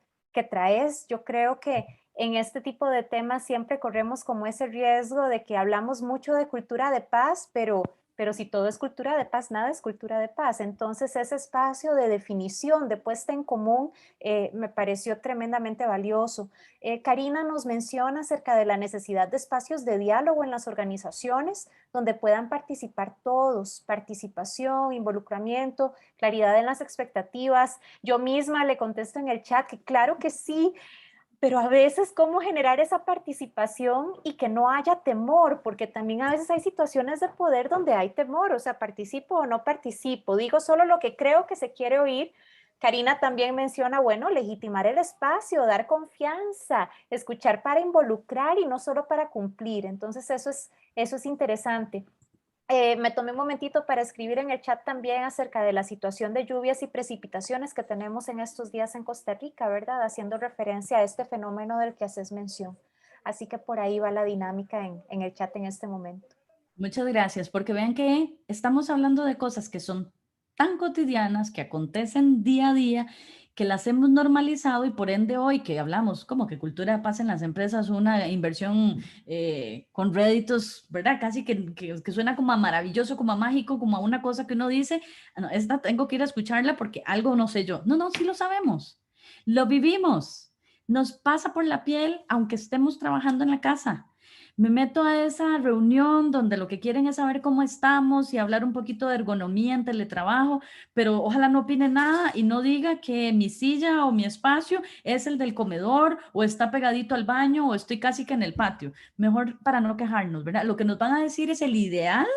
traes. Yo creo que en este tipo de temas siempre corremos como ese riesgo de que hablamos mucho de cultura de paz, pero si todo es cultura de paz, nada es cultura de paz. Entonces ese espacio de definición, de puesta en común, me pareció tremendamente valioso. Karina nos menciona acerca de la necesidad de espacios de diálogo en las organizaciones donde puedan participar todos, participación, involucramiento, claridad en las expectativas. Yo misma le contesto en el chat que claro que sí, pero a veces cómo generar esa participación y que no haya temor, porque también a veces hay situaciones de poder donde hay temor, o sea, participo o no participo, digo solo lo que creo que se quiere oír, Karina también menciona, bueno, legitimar el espacio, dar confianza, escuchar para involucrar y no solo para cumplir. Entonces eso es interesante. Me tomé un momentito para escribir en el chat también acerca de la situación de lluvias y precipitaciones que tenemos en estos días en Costa Rica, ¿verdad? Haciendo referencia a este fenómeno del que haces mención. Así que por ahí va la dinámica en el chat en este momento. Muchas gracias, porque vean que estamos hablando de cosas que son tan cotidianas, que acontecen día a día, que las hemos normalizado y por ende hoy que hablamos como que cultura de paz en las empresas, una inversión con réditos, ¿verdad? Casi que suena como a maravilloso, como a mágico, como a una cosa que uno dice, "Ah, no, esta tengo que ir a escucharla porque algo no sé yo". No, no, sí lo sabemos, lo vivimos, nos pasa por la piel aunque estemos trabajando en la casa. Me meto a esa reunión donde lo que quieren es saber cómo estamos y hablar un poquito de ergonomía en teletrabajo, pero ojalá no opine nada y no diga que mi silla o mi espacio es el del comedor o está pegadito al baño o estoy casi que en el patio. Mejor para no quejarnos, ¿verdad? Lo que nos van a decir es el ideal,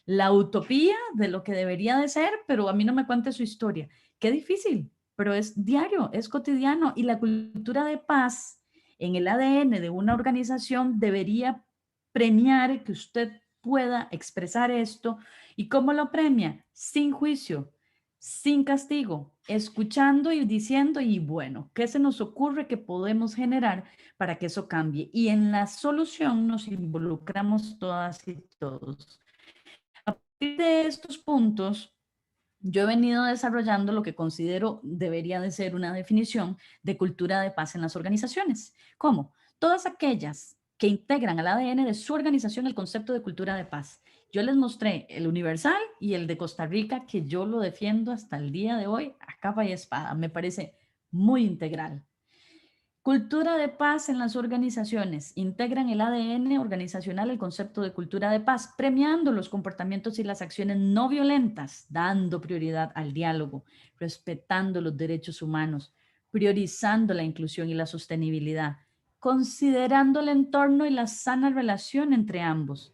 la utopía de lo que debería de ser, pero a mí no me cuente su historia. Qué difícil, pero es diario, es cotidiano y la cultura de paz en el ADN de una organización debería premiar que usted pueda expresar esto. ¿Y cómo lo premia? Sin juicio, sin castigo, escuchando y diciendo, y bueno, ¿qué se nos ocurre que podemos generar para que eso cambie? Y en la solución nos involucramos todas y todos. A partir de estos puntos, yo he venido desarrollando lo que considero debería de ser una definición de cultura de paz en las organizaciones. ¿Cómo? Todas aquellas que integran al ADN de su organización el concepto de cultura de paz. Yo les mostré el universal y el de Costa Rica, que yo lo defiendo hasta el día de hoy a capa y espada. Me parece muy integral. Cultura de paz en las organizaciones. Integran el ADN organizacional el concepto de cultura de paz, premiando los comportamientos y las acciones no violentas, dando prioridad al diálogo, respetando los derechos humanos, priorizando la inclusión y la sostenibilidad, considerando el entorno y la sana relación entre ambos.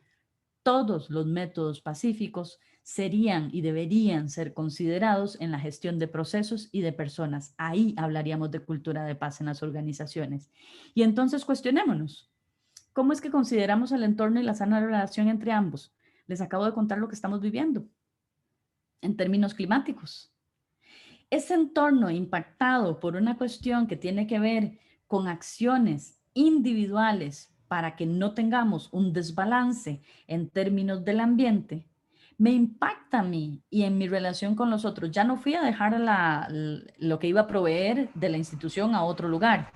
Todos los métodos pacíficos serían y deberían ser considerados en la gestión de procesos y de personas. Ahí hablaríamos de cultura de paz en las organizaciones. Y entonces cuestionémonos, ¿cómo es que consideramos el entorno y la sana relación entre ambos? Les acabo de contar lo que estamos viviendo en términos climáticos. Ese entorno impactado por una cuestión que tiene que ver con acciones individuales para que no tengamos un desbalance en términos del ambiente, me impacta a mí y en mi relación con los otros. Ya no fui a dejar lo que iba a proveer de la institución a otro lugar.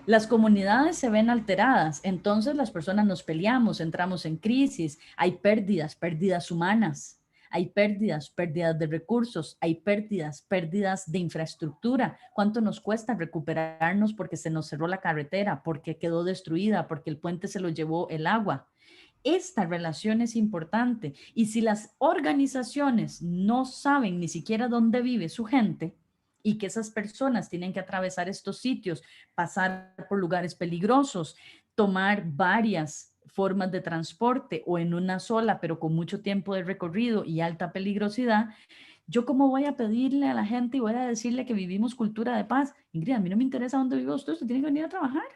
Las comunidades se ven alteradas, entonces las personas nos peleamos, entramos en crisis, hay pérdidas, pérdidas humanas, hay pérdidas, pérdidas de recursos, hay pérdidas, pérdidas de infraestructura. ¿Cuánto nos cuesta recuperarnos porque se nos cerró la carretera, porque quedó destruida, porque el puente se lo llevó el agua? Esta relación es importante y si las organizaciones no saben ni siquiera dónde vive su gente y que esas personas tienen que atravesar estos sitios, pasar por lugares peligrosos, tomar varias formas de transporte o en una sola, pero con mucho tiempo de recorrido y alta peligrosidad, ¿yo cómo voy a pedirle a la gente y voy a decirle que vivimos cultura de paz? Ingrid, a mí no me interesa dónde vive usted, usted tiene que venir a trabajar.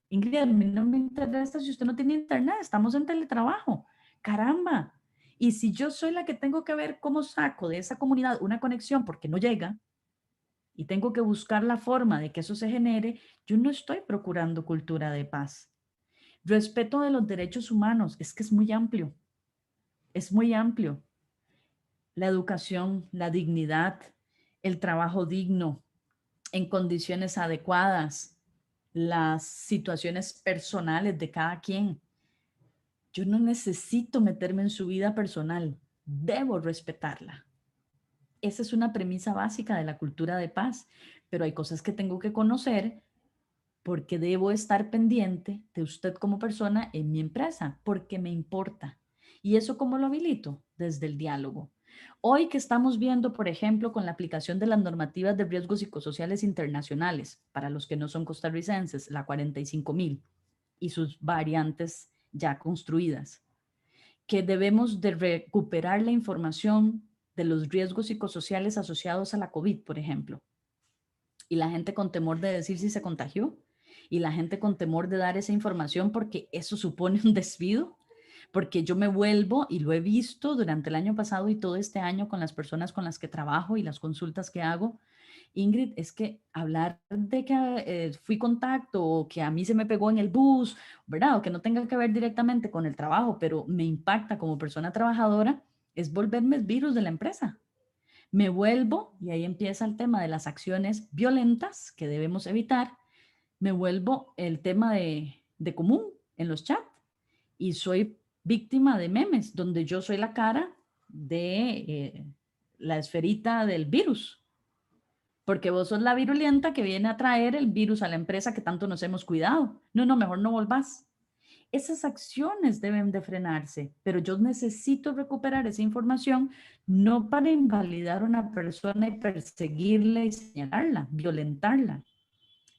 Ingrid, a mí no me interesa si usted no tiene internet, estamos en teletrabajo. Caramba. Y si yo soy la que tengo que ver cómo saco de esa comunidad una conexión porque no llega y tengo que buscar la forma de que eso se genere, yo no estoy procurando cultura de paz. Respeto de los derechos humanos, es que es muy amplio, es muy amplio. La educación, la dignidad, el trabajo digno, en condiciones adecuadas, las situaciones personales de cada quien. Yo no necesito meterme en su vida personal, debo respetarla. Esa es una premisa básica de la cultura de paz, pero hay cosas que tengo que conocer porque debo estar pendiente de usted como persona en mi empresa, porque me importa. ¿Y eso cómo lo habilito? Desde el diálogo. Hoy que estamos viendo, por ejemplo, con la aplicación de las normativas de riesgos psicosociales internacionales, para los que no son costarricenses, la 45.000 y sus variantes ya construidas, que debemos de recuperar la información de los riesgos psicosociales asociados a la COVID, por ejemplo, y la gente con temor de decir si se contagió, y la gente con temor de dar esa información porque eso supone un desvío, porque yo me vuelvo, y lo he visto durante el año pasado y todo este año con las personas con las que trabajo y las consultas que hago, Ingrid, es que hablar de que fui contacto o que a mí se me pegó en el bus, ¿verdad? O que no tenga que ver directamente con el trabajo, pero me impacta como persona trabajadora, es volverme el virus de la empresa. Me vuelvo, y ahí empieza el tema de las acciones violentas que debemos evitar, me vuelvo el tema de común en los chats y soy víctima de memes, donde yo soy la cara de la esferita del virus, porque vos sos la virulenta que viene a traer el virus a la empresa que tanto nos hemos cuidado. No, no, mejor no volvás. Esas acciones deben de frenarse, pero yo necesito recuperar esa información no para invalidar a una persona y perseguirla y señalarla, violentarla.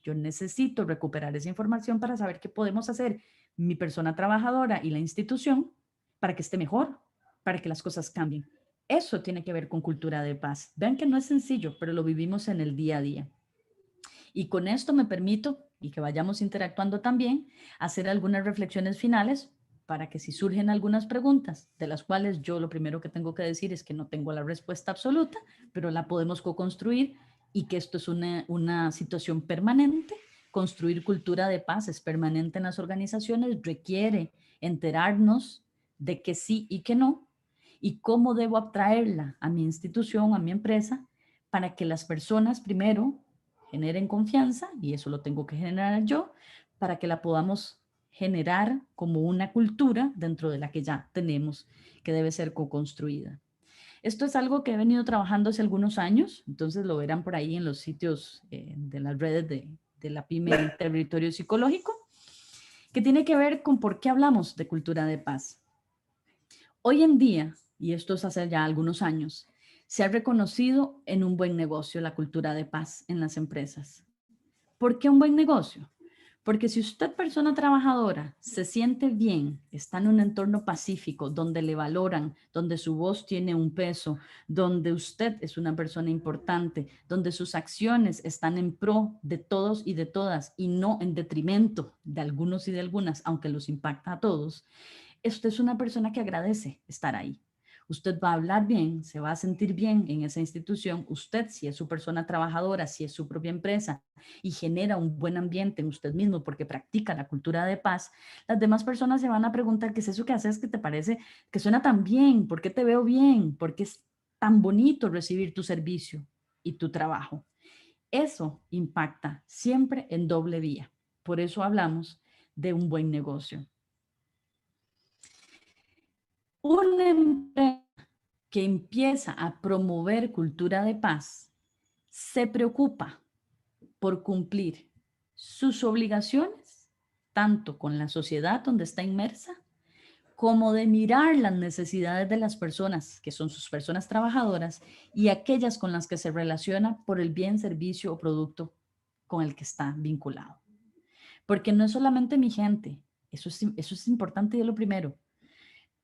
Yo necesito recuperar esa información para saber qué podemos hacer mi persona trabajadora y la institución para que esté mejor, para que las cosas cambien. Eso tiene que ver con cultura de paz. Vean que no es sencillo, pero lo vivimos en el día a día. Y con esto me permito, y que vayamos interactuando también, hacer algunas reflexiones finales para que si surgen algunas preguntas, de las cuales yo lo primero que tengo que decir es que no tengo la respuesta absoluta, pero la podemos co-construir y que esto es una situación permanente. Construir cultura de paz es permanente en las organizaciones, requiere enterarnos de que sí y que no, y cómo debo atraerla a mi institución, a mi empresa, para que las personas primero generen confianza, y eso lo tengo que generar yo, para que la podamos generar como una cultura dentro de la que ya tenemos, que debe ser co-construida. Esto es algo que he venido trabajando hace algunos años, entonces lo verán por ahí en los sitios de las redes de la PYME Territorio Psicológico, que tiene que ver con por qué hablamos de cultura de paz. Hoy en día, y esto es hace ya algunos años, se ha reconocido en un buen negocio la cultura de paz en las empresas. ¿Por qué un buen negocio? Porque si usted, persona trabajadora, se siente bien, está en un entorno pacífico, donde le valoran, donde su voz tiene un peso, donde usted es una persona importante, donde sus acciones están en pro de todos y de todas y no en detrimento de algunos y de algunas, aunque los impacta a todos, usted es una persona que agradece estar ahí. Usted va a hablar bien, se va a sentir bien en esa institución. Usted, si es su persona trabajadora, si es su propia empresa y genera un buen ambiente en usted mismo porque practica la cultura de paz, las demás personas se van a preguntar, ¿qué es eso que haces que te parece que suena tan bien? ¿Por qué te veo bien? ¿Por qué es tan bonito recibir tu servicio y tu trabajo? Eso impacta siempre en doble vía. Por eso hablamos de un buen negocio. Una empresa que empieza a promover cultura de paz se preocupa por cumplir sus obligaciones, tanto con la sociedad donde está inmersa, como de mirar las necesidades de las personas, que son sus personas trabajadoras, y aquellas con las que se relaciona por el bien, servicio o producto con el que está vinculado. Porque no es solamente mi gente, eso es importante y es lo primero.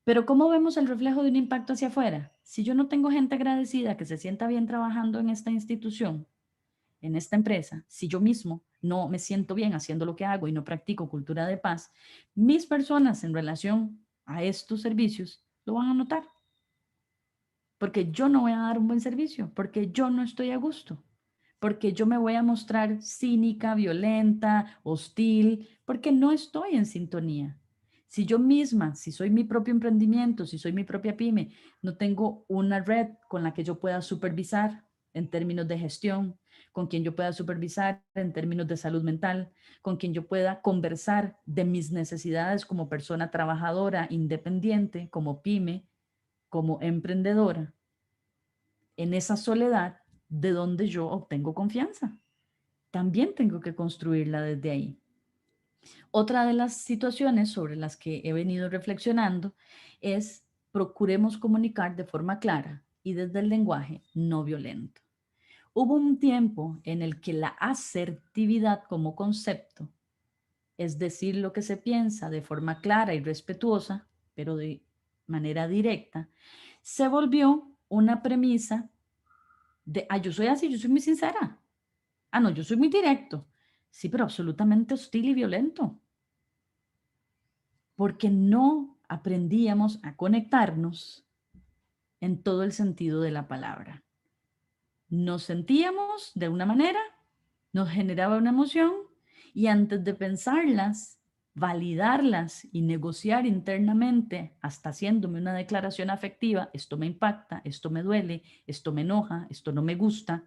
Pero ¿cómo vemos el reflejo de un impacto hacia afuera? Si yo no tengo gente agradecida que se sienta bien trabajando en esta institución, en esta empresa, si yo mismo no me siento bien haciendo lo que hago y no practico cultura de paz, mis personas en relación a estos servicios lo van a notar. Porque yo no voy a dar un buen servicio, porque yo no estoy a gusto, porque yo me voy a mostrar cínica, violenta, hostil, porque no estoy en sintonía. Si yo misma, si soy mi propio emprendimiento, si soy mi propia pyme, no tengo una red con la que yo pueda supervisar en términos de gestión, con quien yo pueda supervisar en términos de salud mental, con quien yo pueda conversar de mis necesidades como persona trabajadora, independiente, como pyme, como emprendedora, en esa soledad de donde yo obtengo confianza. También tengo que construirla desde ahí. Otra de las situaciones sobre las que he venido reflexionando es procuremos comunicar de forma clara y desde el lenguaje no violento. Hubo un tiempo en el que la asertividad como concepto, es decir, lo que se piensa de forma clara y respetuosa, pero de manera directa, se volvió una premisa de, yo soy así, yo soy muy sincera. No, yo soy muy directo. Sí, pero absolutamente hostil y violento. Porque no aprendíamos a conectarnos en todo el sentido de la palabra. Nos sentíamos de una manera, nos generaba una emoción y antes de pensarlas, validarlas y negociar internamente, hasta haciéndome una declaración afectiva, esto me impacta, esto me duele, esto me enoja, esto no me gusta,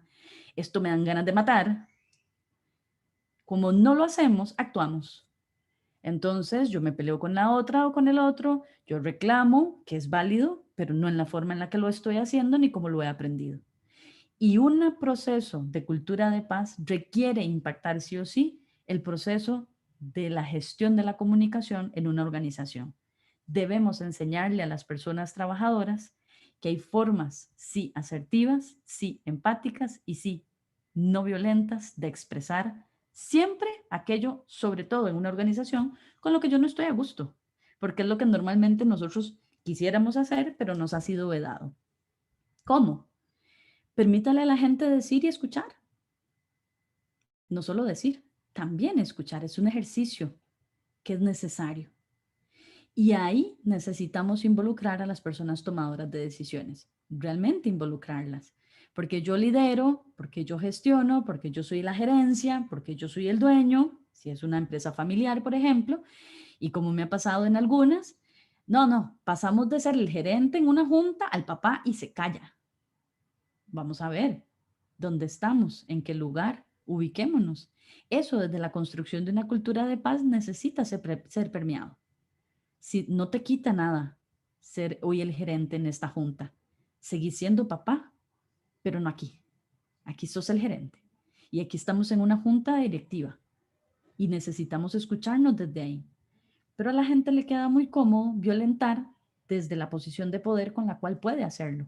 esto me dan ganas de matar. Como no lo hacemos, actuamos. Entonces yo me peleo con la otra o con el otro, yo reclamo que es válido, pero no en la forma en la que lo estoy haciendo ni como lo he aprendido. Y un proceso de cultura de paz requiere impactar sí o sí el proceso de la gestión de la comunicación en una organización. Debemos enseñarle a las personas trabajadoras que hay formas, sí, asertivas, sí, empáticas y sí, no violentas de expresar siempre aquello, sobre todo en una organización, con lo que yo no estoy a gusto, porque es lo que normalmente nosotros quisiéramos hacer, pero nos ha sido vedado. ¿Cómo? Permítale a la gente decir y escuchar. No solo decir, también escuchar. Es un ejercicio que es necesario. Y ahí necesitamos involucrar a las personas tomadoras de decisiones, realmente involucrarlas. Porque yo lidero, porque yo gestiono, porque yo soy la gerencia, porque yo soy el dueño, si es una empresa familiar, por ejemplo, y como me ha pasado en algunas, no, pasamos de ser el gerente en una junta al papá y se calla. Vamos a ver dónde estamos, en qué lugar, ubiquémonos. Eso desde la construcción de una cultura de paz necesita ser permeado. Si no te quita nada ser hoy el gerente en esta junta, seguís siendo papá, pero no aquí. Aquí sos el gerente. Y aquí estamos en una junta directiva y necesitamos escucharnos desde ahí. Pero a la gente le queda muy cómodo violentar desde la posición de poder con la cual puede hacerlo.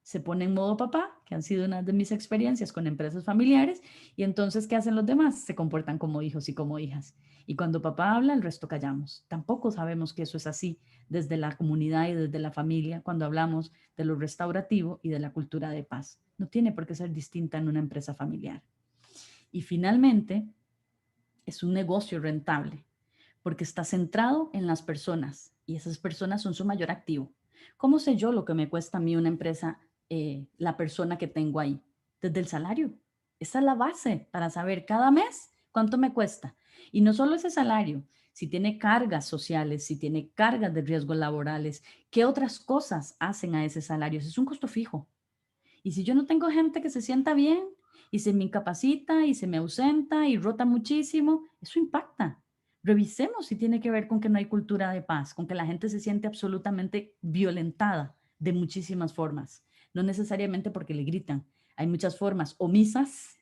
Se pone en modo papá, que han sido una de mis experiencias con empresas familiares, y entonces, ¿qué hacen los demás? Se comportan como hijos y como hijas. Y cuando papá habla, el resto callamos. Tampoco sabemos que eso es así desde la comunidad y desde la familia cuando hablamos de lo restaurativo y de la cultura de paz. No tiene por qué ser distinta en una empresa familiar. Y finalmente, es un negocio rentable porque está centrado en las personas y esas personas son su mayor activo. ¿Cómo sé yo lo que me cuesta a mí una empresa, la persona que tengo ahí? Desde el salario. Esa es la base para saber cada mes cuánto me cuesta. Y no solo ese salario, si tiene cargas sociales, si tiene cargas de riesgos laborales, ¿qué otras cosas hacen a ese salario? Ese es un costo fijo. Y si yo no tengo gente que se sienta bien y se me incapacita y se me ausenta y rota muchísimo, eso impacta. Revisemos si tiene que ver con que no hay cultura de paz, con que la gente se siente absolutamente violentada de muchísimas formas. No necesariamente porque le gritan. Hay muchas formas omisas,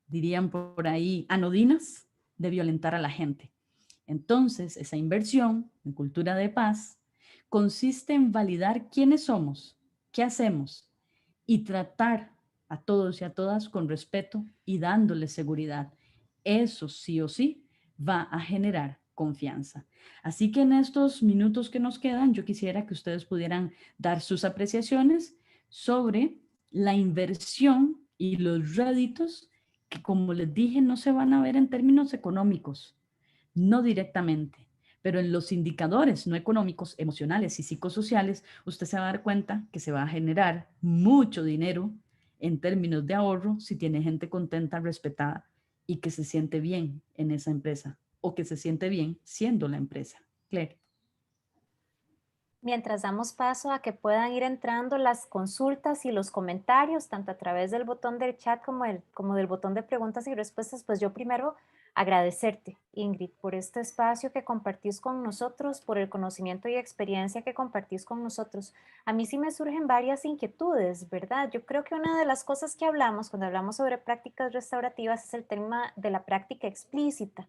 dirían por ahí, anodinas, de violentar a la gente. Entonces, esa inversión en cultura de paz consiste en validar quiénes somos, qué hacemos, y tratar a todos y a todas con respeto y dándoles seguridad. Eso sí o sí va a generar confianza. Así que en estos minutos que nos quedan, yo quisiera que ustedes pudieran dar sus apreciaciones sobre la inversión y los réditos que, como les dije, no se van a ver en términos económicos, no directamente, pero en los indicadores no económicos, emocionales y psicosociales, usted se va a dar cuenta que se va a generar mucho dinero en términos de ahorro si tiene gente contenta, respetada y que se siente bien en esa empresa o que se siente bien siendo la empresa. Claire. Mientras damos paso a que puedan ir entrando las consultas y los comentarios, tanto a través del botón del chat como del botón de preguntas y respuestas, pues yo primero agradecerte, Ingrid, por este espacio que compartís con nosotros, por el conocimiento y experiencia que compartís con nosotros. A mí sí me surgen varias inquietudes, ¿verdad? Yo creo que una de las cosas que hablamos cuando hablamos sobre prácticas restaurativas es el tema de la práctica explícita.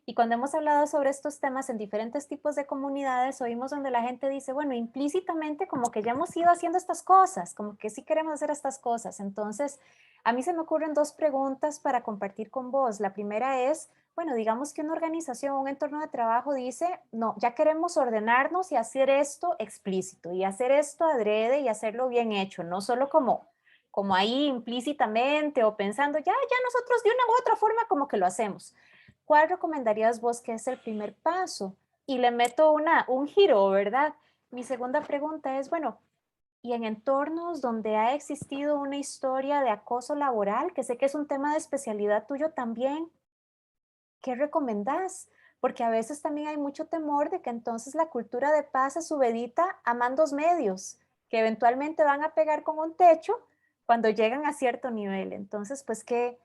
Y cuando hemos hablado sobre estos temas en diferentes tipos de comunidades, oímos donde la gente dice, bueno, implícitamente como que ya hemos ido haciendo estas cosas, como que sí queremos hacer estas cosas. Entonces, a mí se me ocurren dos preguntas para compartir con vos. La primera es, Bueno, digamos que una organización, un entorno de trabajo dice, no, ya queremos ordenarnos y hacer esto explícito y hacer esto adrede y hacerlo bien hecho, no solo como ahí implícitamente o pensando, ya nosotros de una u otra forma como que lo hacemos. ¿Cuál recomendarías vos que es el primer paso? Y le meto un giro, ¿verdad? Mi segunda pregunta es, bueno, y en entornos donde ha existido una historia de acoso laboral, que sé que es un tema de especialidad tuyo también, ¿qué recomendás? Porque a veces también hay mucho temor de que entonces la cultura de paz se subedita a mandos medios, que eventualmente van a pegar con un techo cuando llegan a cierto nivel. Entonces, pues, ¿qué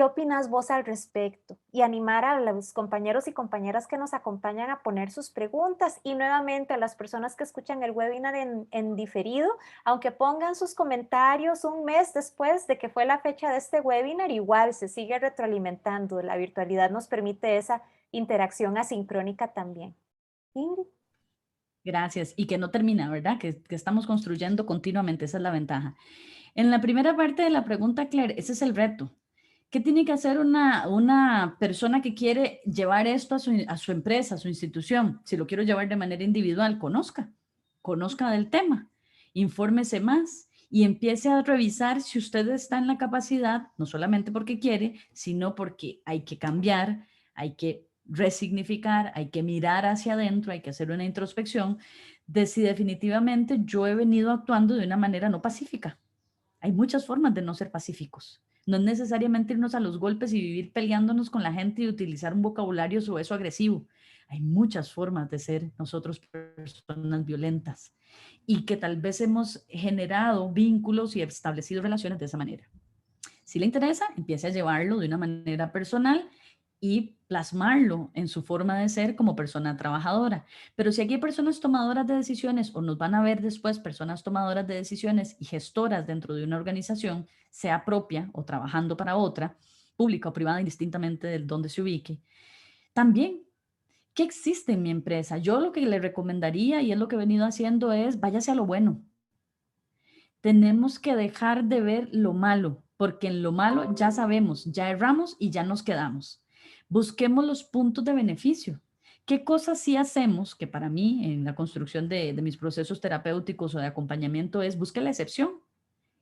opinas vos al respecto? Y animar a los compañeros y compañeras que nos acompañan a poner sus preguntas y nuevamente a las personas que escuchan el webinar en diferido, aunque pongan sus comentarios un mes después de que fue la fecha de este webinar, igual se sigue retroalimentando. La virtualidad nos permite esa interacción asincrónica también. Ingrid. Gracias. Y que no termina, ¿verdad? Que estamos construyendo continuamente, esa es la ventaja. En la primera parte de la pregunta, Claire, ese es el reto. ¿Qué tiene que hacer una persona que quiere llevar esto a su empresa, a su institución? Si lo quiero llevar de manera individual, conozca del tema, infórmese más y empiece a revisar si usted está en la capacidad, no solamente porque quiere, sino porque hay que cambiar, hay que resignificar, hay que mirar hacia adentro, hay que hacer una introspección de si definitivamente yo he venido actuando de una manera no pacífica. Hay muchas formas de no ser pacíficos. No es necesariamente irnos a los golpes y vivir peleándonos con la gente y utilizar un vocabulario sobre eso agresivo. Hay muchas formas de ser nosotros personas violentas y que tal vez hemos generado vínculos y establecido relaciones de esa manera. Si le interesa, empiece a llevarlo de una manera personal y plasmarlo en su forma de ser como persona trabajadora. Pero si aquí hay personas tomadoras de decisiones o nos van a ver después personas tomadoras de decisiones y gestoras dentro de una organización, sea propia o trabajando para otra, pública o privada, indistintamente de dónde se ubique, también, ¿qué existe en mi empresa? Yo lo que le recomendaría, y es lo que he venido haciendo, es váyase a lo bueno. Tenemos que dejar de ver lo malo, porque en lo malo ya sabemos, ya erramos y ya nos quedamos. Busquemos los puntos de beneficio. ¿Qué cosas sí hacemos? Que para mí, en la construcción de mis procesos terapéuticos o de acompañamiento, es busque la excepción.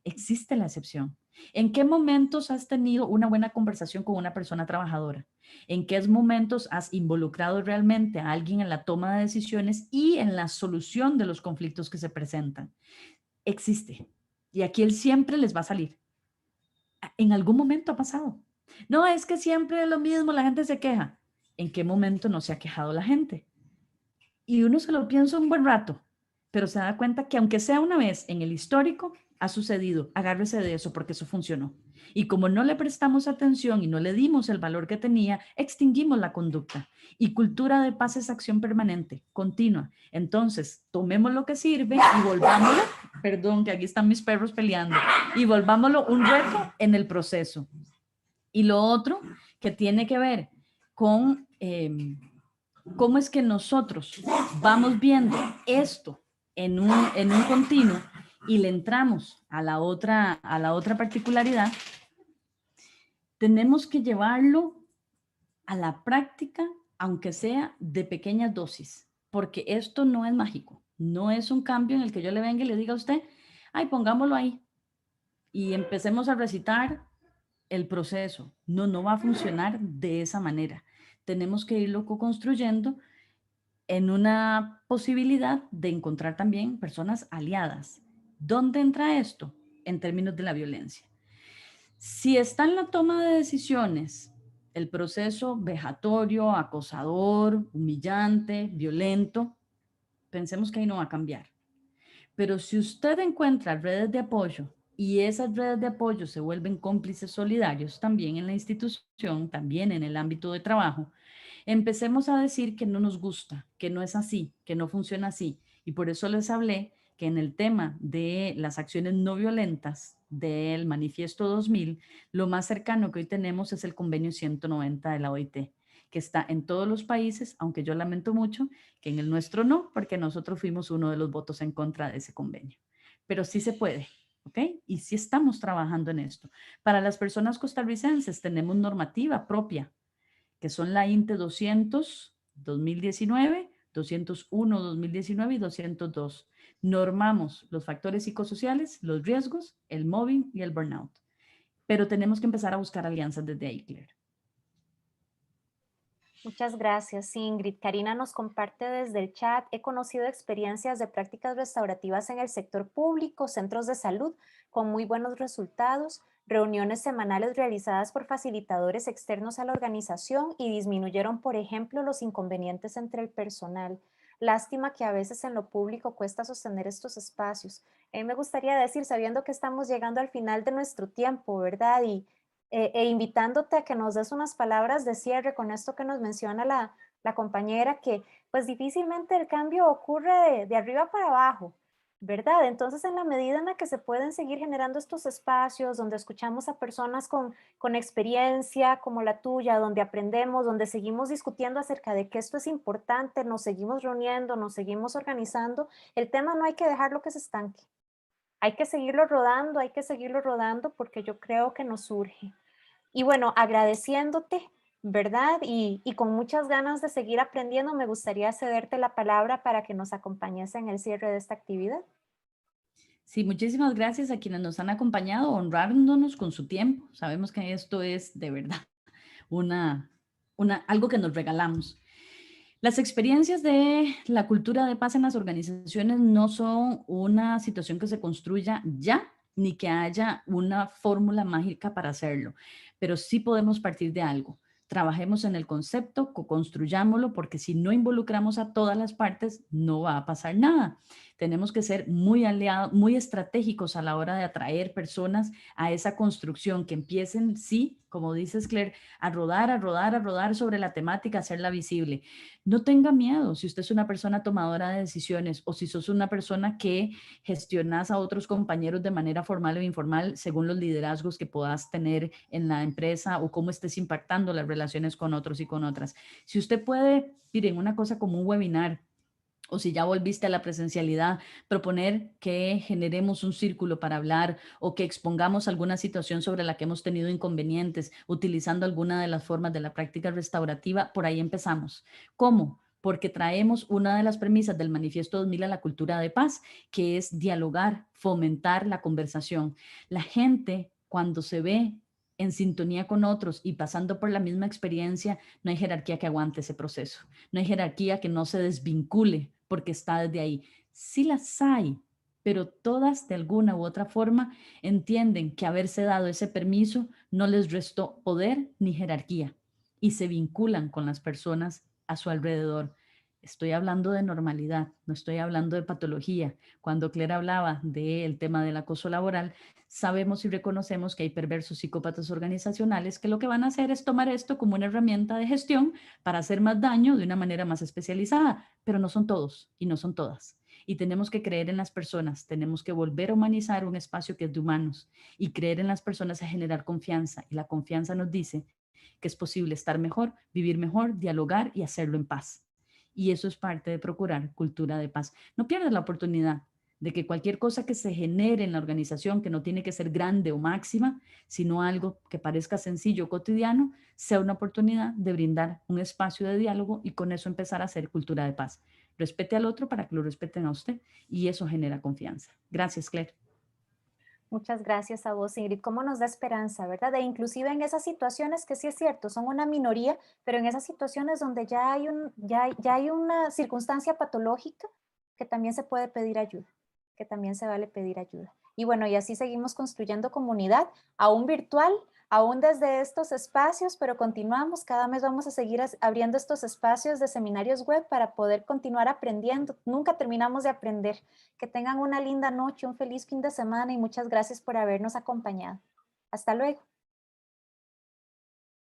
Existe la excepción. ¿En qué momentos has tenido una buena conversación con una persona trabajadora? ¿En qué momentos has involucrado realmente a alguien en la toma de decisiones y en la solución de los conflictos que se presentan? Existe. Y aquí él siempre les va a salir. En algún momento ha pasado. No, es que siempre es lo mismo, la gente se queja. ¿En qué momento no se ha quejado la gente? Y uno se lo piensa un buen rato, pero se da cuenta que aunque sea una vez en el histórico, ha sucedido. Agárrese de eso porque eso funcionó. Y como no le prestamos atención y no le dimos el valor que tenía, extinguimos la conducta. Y cultura de paz es acción permanente, continua. Entonces, tomemos lo que sirve y volvámoslo, perdón, que aquí están mis perros peleando, y volvámoslo un reto en el proceso. Y lo otro que tiene que ver con cómo es que nosotros vamos viendo esto en un continuo y le entramos a la otra particularidad, tenemos que llevarlo a la práctica, aunque sea de pequeñas dosis, porque esto no es mágico, no es un cambio en el que yo le venga y le diga a usted, ay, pongámoslo ahí y empecemos a recitar el proceso. No, no va a funcionar de esa manera. Tenemos que irlo construyendo en una posibilidad de encontrar también personas aliadas. ¿Dónde entra esto? En términos de la violencia. Si está en la toma de decisiones el proceso vejatorio, acosador, humillante, violento, pensemos que ahí no va a cambiar. Pero si usted encuentra redes de apoyo y esas redes de apoyo se vuelven cómplices solidarios también en la institución, también en el ámbito de trabajo, empecemos a decir que no nos gusta, que no es así, que no funciona así. Y por eso les hablé que en el tema de las acciones no violentas del Manifiesto 2000, lo más cercano que hoy tenemos es el convenio 190 de la OIT, que está en todos los países, aunque yo lamento mucho que en el nuestro no, porque nosotros fuimos uno de los votos en contra de ese convenio. Pero sí se puede, ¿ok? Y sí estamos trabajando en esto. Para las personas costarricenses tenemos normativa propia que son la INTE 200, 2019, 201, 2019 y 202. Normamos los factores psicosociales, los riesgos, el mobbing y el burnout. Pero tenemos que empezar a buscar alianzas desde ahí, Claire. Muchas gracias, Ingrid. Karina nos comparte desde el chat: he conocido experiencias de prácticas restaurativas en el sector público, centros de salud, con muy buenos resultados, reuniones semanales realizadas por facilitadores externos a la organización y disminuyeron, por ejemplo, los inconvenientes entre el personal. Lástima que a veces en lo público cuesta sostener estos espacios. Me gustaría decir, sabiendo que estamos llegando al final de nuestro tiempo, ¿verdad? Invitándote a que nos des unas palabras de cierre con esto que nos menciona la compañera, que pues difícilmente el cambio ocurre de arriba para abajo, ¿verdad? Entonces, en la medida en la que se pueden seguir generando estos espacios donde escuchamos a personas con experiencia como la tuya, donde aprendemos, donde seguimos discutiendo acerca de que esto es importante, nos seguimos reuniendo, nos seguimos organizando, el tema no hay que dejarlo que se estanque. Hay que seguirlo rodando porque yo creo que nos surge. Y bueno, agradeciéndote, ¿verdad? Y con muchas ganas de seguir aprendiendo, me gustaría cederte la palabra para que nos acompañes en el cierre de esta actividad. Sí, muchísimas gracias a quienes nos han acompañado, honrándonos con su tiempo. Sabemos que esto es de verdad una, algo que nos regalamos. Las experiencias de la cultura de paz en las organizaciones no son una situación que se construya ya, ni que haya una fórmula mágica para hacerlo, pero sí podemos partir de algo. Trabajemos en el concepto, construyámoslo, porque si no involucramos a todas las partes, no va a pasar nada. Tenemos que ser muy aliados, muy estratégicos a la hora de atraer personas a esa construcción, que empiecen, sí, como dices, Claire, a rodar, a rodar, a rodar sobre la temática, hacerla visible. No tenga miedo si usted es una persona tomadora de decisiones o si sos una persona que gestionas a otros compañeros de manera formal o informal según los liderazgos que puedas tener en la empresa o cómo estés impactando las relaciones con otros y con otras. Si usted puede, miren, una cosa como un webinar, o si ya volviste a la presencialidad, proponer que generemos un círculo para hablar o que expongamos alguna situación sobre la que hemos tenido inconvenientes, utilizando alguna de las formas de la práctica restaurativa, por ahí empezamos. ¿Cómo? Porque traemos una de las premisas del Manifiesto 2000 a la cultura de paz, que es dialogar, fomentar la conversación. La gente, cuando se ve en sintonía con otros y pasando por la misma experiencia, no hay jerarquía que aguante ese proceso. No hay jerarquía que no se desvincule porque está desde ahí. Sí las hay, pero todas de alguna u otra forma entienden que haberse dado ese permiso no les restó poder ni jerarquía y se vinculan con las personas a su alrededor. Estoy hablando de normalidad, no estoy hablando de patología. Cuando Claire hablaba del tema del acoso laboral, sabemos y reconocemos que hay perversos psicópatas organizacionales que lo que van a hacer es tomar esto como una herramienta de gestión para hacer más daño de una manera más especializada, pero no son todos y no son todas. Y tenemos que creer en las personas, tenemos que volver a humanizar un espacio que es de humanos y creer en las personas a generar confianza. Y la confianza nos dice que es posible estar mejor, vivir mejor, dialogar y hacerlo en paz. Y eso es parte de procurar cultura de paz. No pierdas la oportunidad de que cualquier cosa que se genere en la organización, que no tiene que ser grande o máxima, sino algo que parezca sencillo, cotidiano, sea una oportunidad de brindar un espacio de diálogo y con eso empezar a hacer cultura de paz. Respete al otro para que lo respeten a usted y eso genera confianza. Gracias, Claire. Muchas gracias a vos, Ingrid. ¿Cómo nos da esperanza, verdad? E inclusive en esas situaciones que sí es cierto, son una minoría, pero en esas situaciones donde ya hay una circunstancia patológica, que también se puede pedir ayuda, que también se vale pedir ayuda. Y bueno, y así seguimos construyendo comunidad, aún virtual, aún desde estos espacios, pero continuamos, cada mes vamos a seguir abriendo estos espacios de seminarios web para poder continuar aprendiendo. Nunca terminamos de aprender. Que tengan una linda noche, un feliz fin de semana y muchas gracias por habernos acompañado. Hasta luego.